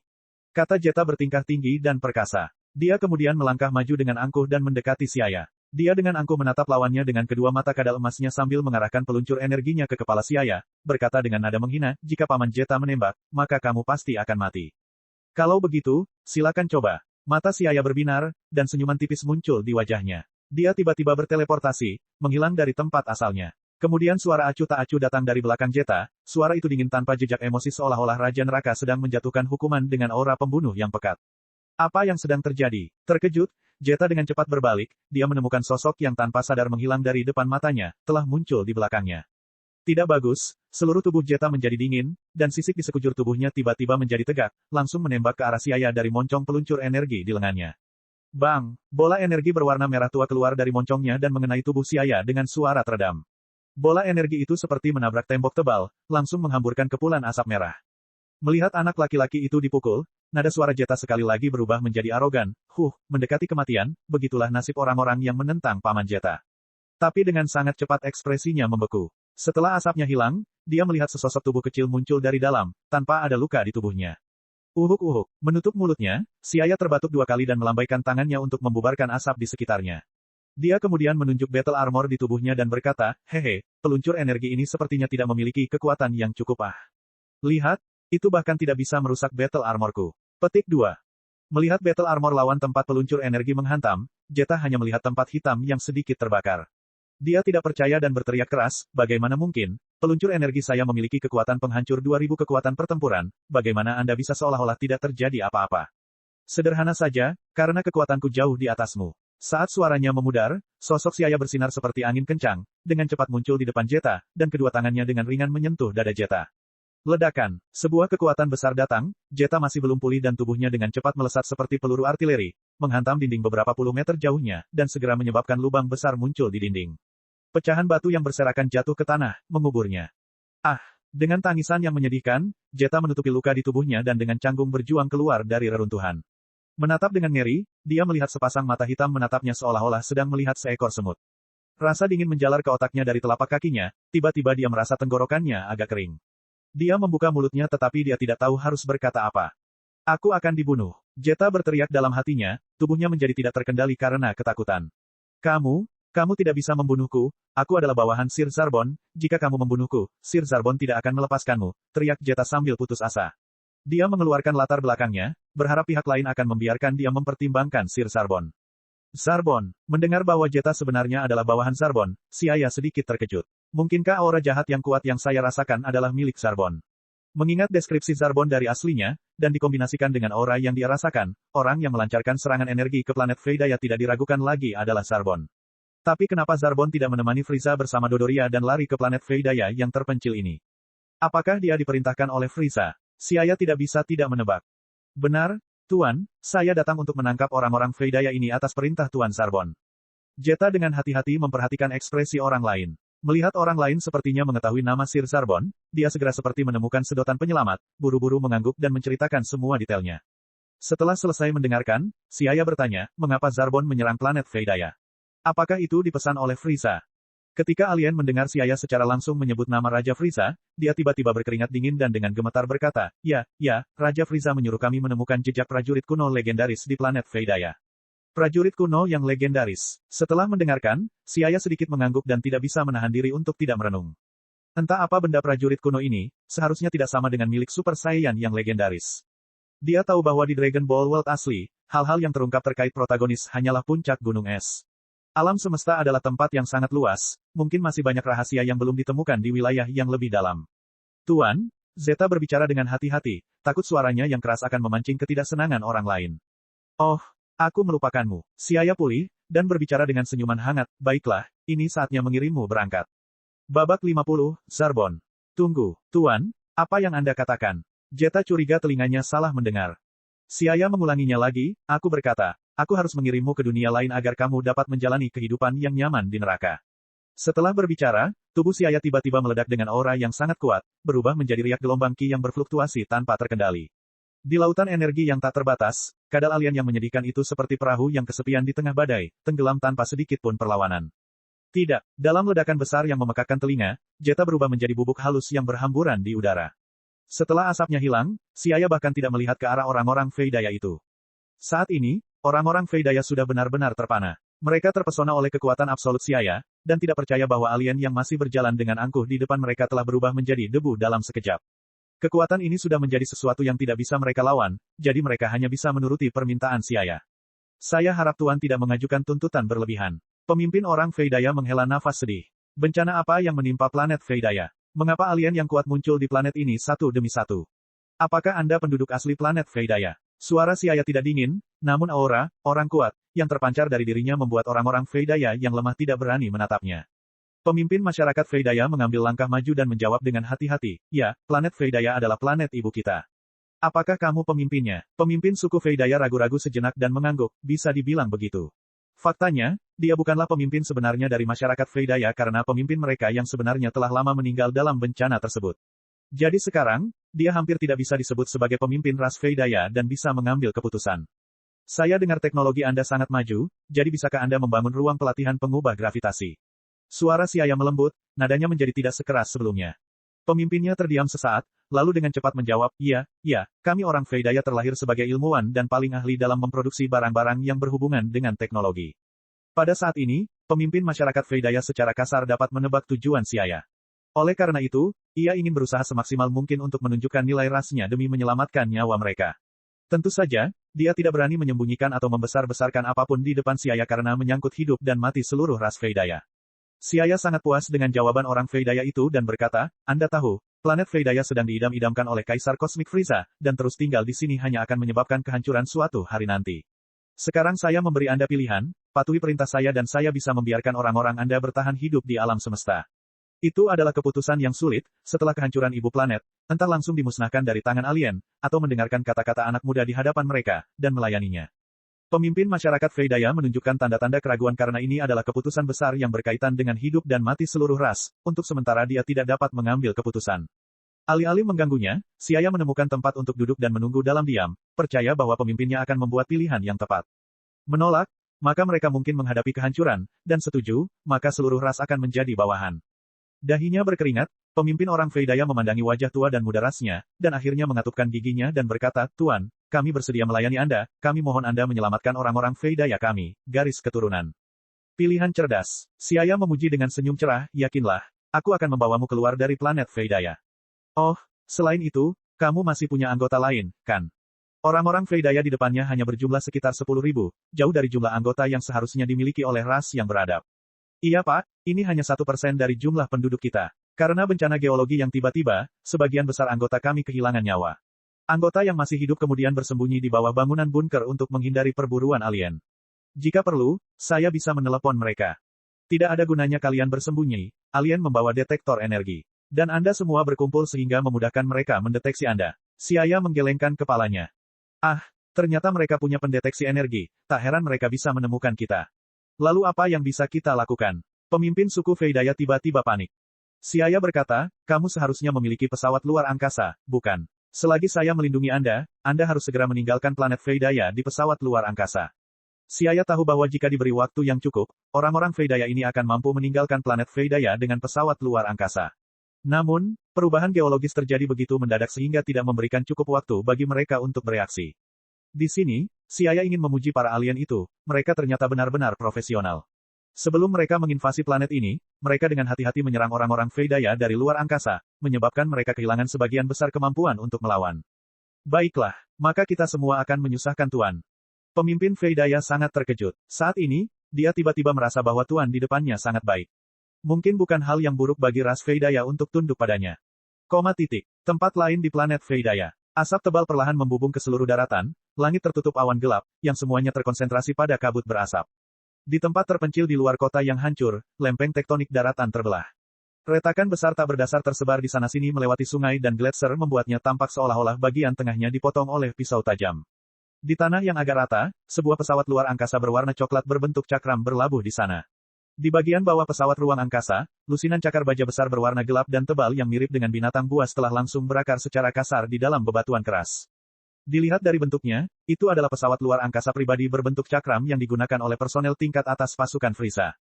Kata Jeta bertingkah tinggi dan perkasa. Dia kemudian melangkah maju dengan angkuh dan mendekati Siaya. Dia dengan angkuh menatap lawannya dengan kedua mata kadal emasnya sambil mengarahkan peluncur energinya ke kepala Siaya, berkata dengan nada menghina, jika Paman Jeta menembak, maka kamu pasti akan mati. Kalau begitu, silakan coba. Mata Siaya berbinar, dan senyuman tipis muncul di wajahnya. Dia tiba-tiba berteleportasi, menghilang dari tempat asalnya. Kemudian suara acuh tak acuh datang dari belakang Jeta, suara itu dingin tanpa jejak emosi seolah-olah Raja Neraka sedang menjatuhkan hukuman dengan aura pembunuh yang pekat. Apa yang sedang terjadi? Terkejut, Jeta dengan cepat berbalik, dia menemukan sosok yang tanpa sadar menghilang dari depan matanya, telah muncul di belakangnya. Tidak bagus, seluruh tubuh Jeta menjadi dingin, dan sisik di sekujur tubuhnya tiba-tiba menjadi tegak, langsung menembak ke arah Siaya dari moncong peluncur energi di lengannya. Bang! Bola energi berwarna merah tua keluar dari moncongnya dan mengenai tubuh Siaya dengan suara teredam. Bola energi itu seperti menabrak tembok tebal, langsung menghamburkan kepulan asap merah. Melihat anak laki-laki itu dipukul, nada suara Jeta sekali lagi berubah menjadi arogan. Mendekati kematian, begitulah nasib orang-orang yang menentang Paman Jeta. Tapi dengan sangat cepat ekspresinya membeku. Setelah asapnya hilang, dia melihat sesosok tubuh kecil muncul dari dalam, tanpa ada luka di tubuhnya. Uhuk-uhuk, menutup mulutnya, Siaya terbatuk 2 kali dan melambaikan tangannya untuk membubarkan asap di sekitarnya. Dia kemudian menunjuk battle armor di tubuhnya dan berkata, hehe, peluncur energi ini sepertinya tidak memiliki kekuatan yang cukup. Lihat, itu bahkan tidak bisa merusak battle armorku. Petik 2. Melihat battle armor lawan tempat peluncur energi menghantam, Jeta hanya melihat tempat hitam yang sedikit terbakar. Dia tidak percaya dan berteriak keras, bagaimana mungkin, peluncur energi saya memiliki kekuatan penghancur 2000 kekuatan pertempuran, bagaimana Anda bisa seolah-olah tidak terjadi apa-apa? Sederhana saja, karena kekuatanku jauh di atasmu. Saat suaranya memudar, sosok Siaya bersinar seperti angin kencang, dengan cepat muncul di depan Jeta, dan kedua tangannya dengan ringan menyentuh dada Jeta. Ledakan, sebuah kekuatan besar datang, Jeta masih belum pulih dan tubuhnya dengan cepat melesat seperti peluru artileri, menghantam dinding beberapa puluh meter jauhnya, dan segera menyebabkan lubang besar muncul di dinding. Pecahan batu yang berserakan jatuh ke tanah, menguburnya. Dengan tangisan yang menyedihkan, Jeta menutupi luka di tubuhnya dan dengan canggung berjuang keluar dari reruntuhan. Menatap dengan ngeri, dia melihat sepasang mata hitam menatapnya seolah-olah sedang melihat seekor semut. Rasa dingin menjalar ke otaknya dari telapak kakinya, tiba-tiba dia merasa tenggorokannya agak kering. Dia membuka mulutnya tetapi dia tidak tahu harus berkata apa. Aku akan dibunuh. Jeta berteriak dalam hatinya, tubuhnya menjadi tidak terkendali karena ketakutan. Kamu tidak bisa membunuhku, aku adalah bawahan Sir Zarbon, jika kamu membunuhku, Sir Zarbon tidak akan melepaskanmu, teriak Jeta sambil putus asa. Dia mengeluarkan latar belakangnya, berharap pihak lain akan membiarkan dia mempertimbangkan Sir Zarbon. Zarbon, mendengar bahwa Jeta sebenarnya adalah bawahan Zarbon, Siaya sedikit terkejut. Mungkinkah aura jahat yang kuat yang saya rasakan adalah milik Zarbon? Mengingat deskripsi Zarbon dari aslinya, dan dikombinasikan dengan aura yang dia rasakan, orang yang melancarkan serangan energi ke planet Freydaya tidak diragukan lagi adalah Zarbon. Tapi kenapa Zarbon tidak menemani Frieza bersama Dodoria dan lari ke planet Freydaya yang terpencil ini? Apakah dia diperintahkan oleh Frieza? Siaya tidak bisa tidak menebak. Benar, Tuan, saya datang untuk menangkap orang-orang Freydaya ini atas perintah Tuan Zarbon. Jeta dengan hati-hati memperhatikan ekspresi orang lain. Melihat orang lain sepertinya mengetahui nama Sir Zarbon, dia segera seperti menemukan sedotan penyelamat, buru-buru mengangguk dan menceritakan semua detailnya. Setelah selesai mendengarkan, Siaya bertanya, mengapa Zarbon menyerang planet Freydaya? Apakah itu dipesan oleh Frieza? Ketika alien mendengar Siaya secara langsung menyebut nama Raja Frieza, dia tiba-tiba berkeringat dingin dan dengan gemetar berkata, ya, Raja Frieza menyuruh kami menemukan jejak prajurit kuno legendaris di planet Freydaya. Prajurit kuno yang legendaris. Setelah mendengarkan, Siaya sedikit mengangguk dan tidak bisa menahan diri untuk tidak merenung. Entah apa benda prajurit kuno ini, seharusnya tidak sama dengan milik Super Saiyan yang legendaris. Dia tahu bahwa di Dragon Ball World asli, hal-hal yang terungkap terkait protagonis hanyalah puncak gunung es. Alam semesta adalah tempat yang sangat luas, mungkin masih banyak rahasia yang belum ditemukan di wilayah yang lebih dalam. Tuan, Zeta berbicara dengan hati-hati, takut suaranya yang keras akan memancing ketidaksenangan orang lain. Oh, aku melupakanmu. Siaya pulih, dan berbicara dengan senyuman hangat, baiklah, ini saatnya mengirimmu berangkat. Babak 50, Zarbon. Tunggu, Tuan, apa yang Anda katakan? Jeta curiga telinganya salah mendengar. Siaya mengulanginya lagi, aku berkata, aku harus mengirimmu ke dunia lain agar kamu dapat menjalani kehidupan yang nyaman di neraka. Setelah berbicara, tubuh Siaya tiba-tiba meledak dengan aura yang sangat kuat, berubah menjadi riak gelombang ki yang berfluktuasi tanpa terkendali. Di lautan energi yang tak terbatas, kadal alien yang menyedihkan itu seperti perahu yang kesepian di tengah badai, tenggelam tanpa sedikit pun perlawanan. Tidak, dalam ledakan besar yang memekakkan telinga, Jeta berubah menjadi bubuk halus yang berhamburan di udara. Setelah asapnya hilang, Siaya bahkan tidak melihat ke arah orang-orang Freydaya itu. Saat ini, orang-orang Freydaya sudah benar-benar terpana. Mereka terpesona oleh kekuatan absolut Siaya, dan tidak percaya bahwa alien yang masih berjalan dengan angkuh di depan mereka telah berubah menjadi debu dalam sekejap. Kekuatan ini sudah menjadi sesuatu yang tidak bisa mereka lawan, jadi mereka hanya bisa menuruti permintaan Siaya. Saya harap Tuan tidak mengajukan tuntutan berlebihan. Pemimpin orang Freydaya menghela nafas sedih. Bencana apa yang menimpa planet Freydaya? Mengapa alien yang kuat muncul di planet ini satu demi satu? Apakah Anda penduduk asli planet Freydaya? Suara Siaya tidak dingin, namun aura, orang kuat, yang terpancar dari dirinya membuat orang-orang Freydaya yang lemah tidak berani menatapnya. Pemimpin masyarakat Freydaya mengambil langkah maju dan menjawab dengan hati-hati, ya, planet Freydaya adalah planet ibu kita. Apakah kamu pemimpinnya? Pemimpin suku Feidaya ragu-ragu sejenak dan mengangguk, bisa dibilang begitu. Faktanya, dia bukanlah pemimpin sebenarnya dari masyarakat Feidaya karena pemimpin mereka yang sebenarnya telah lama meninggal dalam bencana tersebut. Jadi sekarang, dia hampir tidak bisa disebut sebagai pemimpin ras Feidaya dan bisa mengambil keputusan. Saya dengar teknologi Anda sangat maju, jadi bisakah Anda membangun ruang pelatihan pengubah gravitasi? Suara Siaya melembut, nadanya menjadi tidak sekeras sebelumnya. Pemimpinnya terdiam sesaat, lalu dengan cepat menjawab, iya, kami orang Feidaya terlahir sebagai ilmuwan dan paling ahli dalam memproduksi barang-barang yang berhubungan dengan teknologi. Pada saat ini, pemimpin masyarakat Feidaya secara kasar dapat menebak tujuan Siaya. Oleh karena itu, ia ingin berusaha semaksimal mungkin untuk menunjukkan nilai rasnya demi menyelamatkan nyawa mereka. Tentu saja, dia tidak berani menyembunyikan atau membesar-besarkan apapun di depan Siaya karena menyangkut hidup dan mati seluruh ras Feidaya. Siaya sangat puas dengan jawaban orang Feidaya itu dan berkata, Anda tahu, planet Feidaya sedang diidam-idamkan oleh Kaisar Kosmik Frieza, dan terus tinggal di sini hanya akan menyebabkan kehancuran suatu hari nanti. Sekarang saya memberi Anda pilihan, patuhi perintah saya dan saya bisa membiarkan orang-orang Anda bertahan hidup di alam semesta. Itu adalah keputusan yang sulit, setelah kehancuran ibu planet, entah langsung dimusnahkan dari tangan alien, atau mendengarkan kata-kata anak muda di hadapan mereka, dan melayaninya. Pemimpin masyarakat Feidaya menunjukkan tanda-tanda keraguan karena ini adalah keputusan besar yang berkaitan dengan hidup dan mati seluruh ras, untuk sementara dia tidak dapat mengambil keputusan. Alih-alih mengganggunya, Siaya menemukan tempat untuk duduk dan menunggu dalam diam, percaya bahwa pemimpinnya akan membuat pilihan yang tepat. Menolak, maka mereka mungkin menghadapi kehancuran, dan setuju, maka seluruh ras akan menjadi bawahan. Dahinya berkeringat, pemimpin orang Feidaya memandangi wajah tua dan muda rasnya, dan akhirnya mengatupkan giginya dan berkata, Tuan, kami bersedia melayani Anda, kami mohon Anda menyelamatkan orang-orang Feidaya kami, garis keturunan. Pilihan cerdas. Siaya memuji dengan senyum cerah, yakinlah, aku akan membawamu keluar dari planet Feidaya. Oh, selain itu, kamu masih punya anggota lain, kan? Orang-orang Feidaya di depannya hanya berjumlah sekitar 10.000, jauh dari jumlah anggota yang seharusnya dimiliki oleh ras yang beradab. Iya Pak, ini hanya 1% dari jumlah penduduk kita. Karena bencana geologi yang tiba-tiba, sebagian besar anggota kami kehilangan nyawa. Anggota yang masih hidup kemudian bersembunyi di bawah bangunan bunker untuk menghindari perburuan alien. Jika perlu, saya bisa menelepon mereka. Tidak ada gunanya kalian bersembunyi, alien membawa detektor energi. Dan Anda semua berkumpul sehingga memudahkan mereka mendeteksi Anda. Siaya menggelengkan kepalanya. Ah, ternyata mereka punya pendeteksi energi, tak heran mereka bisa menemukan kita. Lalu apa yang bisa kita lakukan? Pemimpin suku Feidaya tiba-tiba panik. Siaya berkata, kamu seharusnya memiliki pesawat luar angkasa, bukan? Selagi saya melindungi Anda harus segera meninggalkan planet Feidaya di pesawat luar angkasa. Siaya tahu bahwa jika diberi waktu yang cukup, orang-orang Feidaya ini akan mampu meninggalkan planet Feidaya dengan pesawat luar angkasa. Namun, perubahan geologis terjadi begitu mendadak sehingga tidak memberikan cukup waktu bagi mereka untuk bereaksi. Di sini, Siaya ingin memuji para alien itu, mereka ternyata benar-benar profesional. Sebelum mereka menginvasi planet ini, mereka dengan hati-hati menyerang orang-orang Feidaya dari luar angkasa, menyebabkan mereka kehilangan sebagian besar kemampuan untuk melawan. Baiklah, maka kita semua akan menyusahkan Tuan. Pemimpin Feidaya sangat terkejut. Saat ini, dia tiba-tiba merasa bahwa Tuan di depannya sangat baik. Mungkin bukan hal yang buruk bagi ras Feidaya untuk tunduk padanya. Tempat lain di planet Feidaya. Asap tebal perlahan membubung ke seluruh daratan, langit tertutup awan gelap, yang semuanya terkonsentrasi pada kabut berasap. Di tempat terpencil di luar kota yang hancur, lempeng tektonik daratan terbelah. Retakan besar tak berdasar tersebar di sana-sini melewati sungai dan gletser membuatnya tampak seolah-olah bagian tengahnya dipotong oleh pisau tajam. Di tanah yang agak rata, sebuah pesawat luar angkasa berwarna coklat berbentuk cakram berlabuh di sana. Di bagian bawah pesawat ruang angkasa, lusinan cakar baja besar berwarna gelap dan tebal yang mirip dengan binatang buas telah langsung berakar secara kasar di dalam bebatuan keras. Dilihat dari bentuknya, itu adalah pesawat luar angkasa pribadi berbentuk cakram yang digunakan oleh personel tingkat atas pasukan Frieza.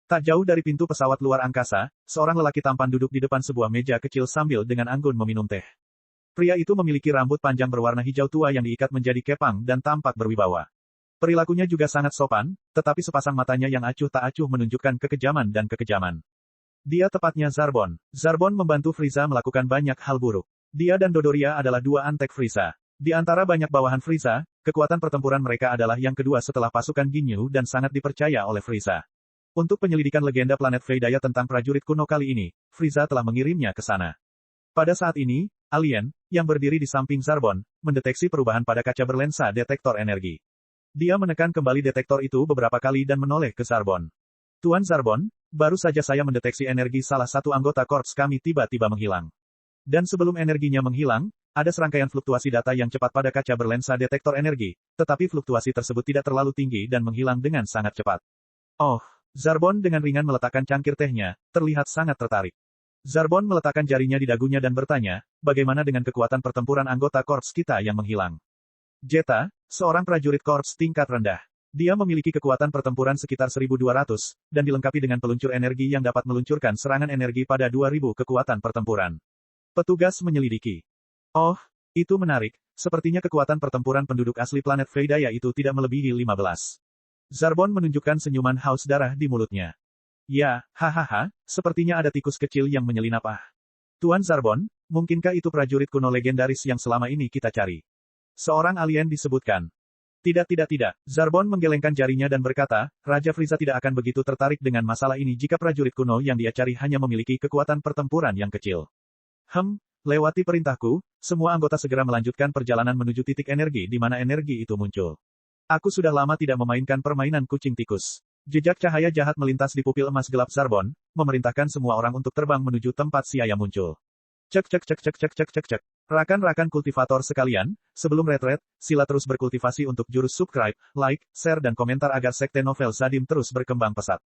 Tak jauh dari pintu pesawat luar angkasa, seorang lelaki tampan duduk di depan sebuah meja kecil sambil dengan anggun meminum teh. Pria itu memiliki rambut panjang berwarna hijau tua yang diikat menjadi kepang dan tampak berwibawa. Perilakunya juga sangat sopan, tetapi sepasang matanya yang acuh tak acuh menunjukkan kekejaman dan kekejaman. Dia tepatnya Zarbon. Zarbon membantu Frieza melakukan banyak hal buruk. Dia dan Dodoria adalah dua antek Frieza. Di antara banyak bawahan Frieza, kekuatan pertempuran mereka adalah yang kedua setelah pasukan Ginyu dan sangat dipercaya oleh Frieza. Untuk penyelidikan legenda planet Feidaya tentang prajurit kuno kali ini, Frieza telah mengirimnya ke sana. Pada saat ini, alien, yang berdiri di samping Zarbon, mendeteksi perubahan pada kaca berlensa detektor energi. Dia menekan kembali detektor itu beberapa kali dan menoleh ke Zarbon. Tuan Zarbon, baru saja saya mendeteksi energi salah satu anggota korps kami tiba-tiba menghilang. Dan sebelum energinya menghilang, Ada serangkaian fluktuasi data yang cepat pada kaca berlensa detektor energi, tetapi fluktuasi tersebut tidak terlalu tinggi dan menghilang dengan sangat cepat. Oh, Zarbon dengan ringan meletakkan cangkir tehnya, terlihat sangat tertarik. Zarbon meletakkan jarinya di dagunya dan bertanya, bagaimana dengan kekuatan pertempuran anggota korps kita yang menghilang? Jeta, seorang prajurit korps tingkat rendah. Dia memiliki kekuatan pertempuran sekitar 1200, dan dilengkapi dengan peluncur energi yang dapat meluncurkan serangan energi pada 2000 kekuatan pertempuran. Petugas menyelidiki. Oh, itu menarik. Sepertinya kekuatan pertempuran penduduk asli planet Freydaya itu tidak melebihi 15. Zarbon menunjukkan senyuman haus darah di mulutnya. Ya, hahaha, sepertinya ada tikus kecil yang menyelinap. Tuan Zarbon, mungkinkah itu prajurit kuno legendaris yang selama ini kita cari? Seorang alien disebutkan. Tidak. Zarbon menggelengkan jarinya dan berkata, Raja Friza tidak akan begitu tertarik dengan masalah ini jika prajurit kuno yang dia cari hanya memiliki kekuatan pertempuran yang kecil. Lewati perintahku, semua anggota segera melanjutkan perjalanan menuju titik energi di mana energi itu muncul. Aku sudah lama tidak memainkan permainan kucing tikus. Jejak cahaya jahat melintas di pupil emas gelap Zarbon, memerintahkan semua orang untuk terbang menuju tempat si ayam muncul. Cek. Rakan-rakan kultivator sekalian, sebelum retret, sila terus berkultivasi untuk jurus subscribe, like, share dan komentar agar sekte novel Zadim terus berkembang pesat.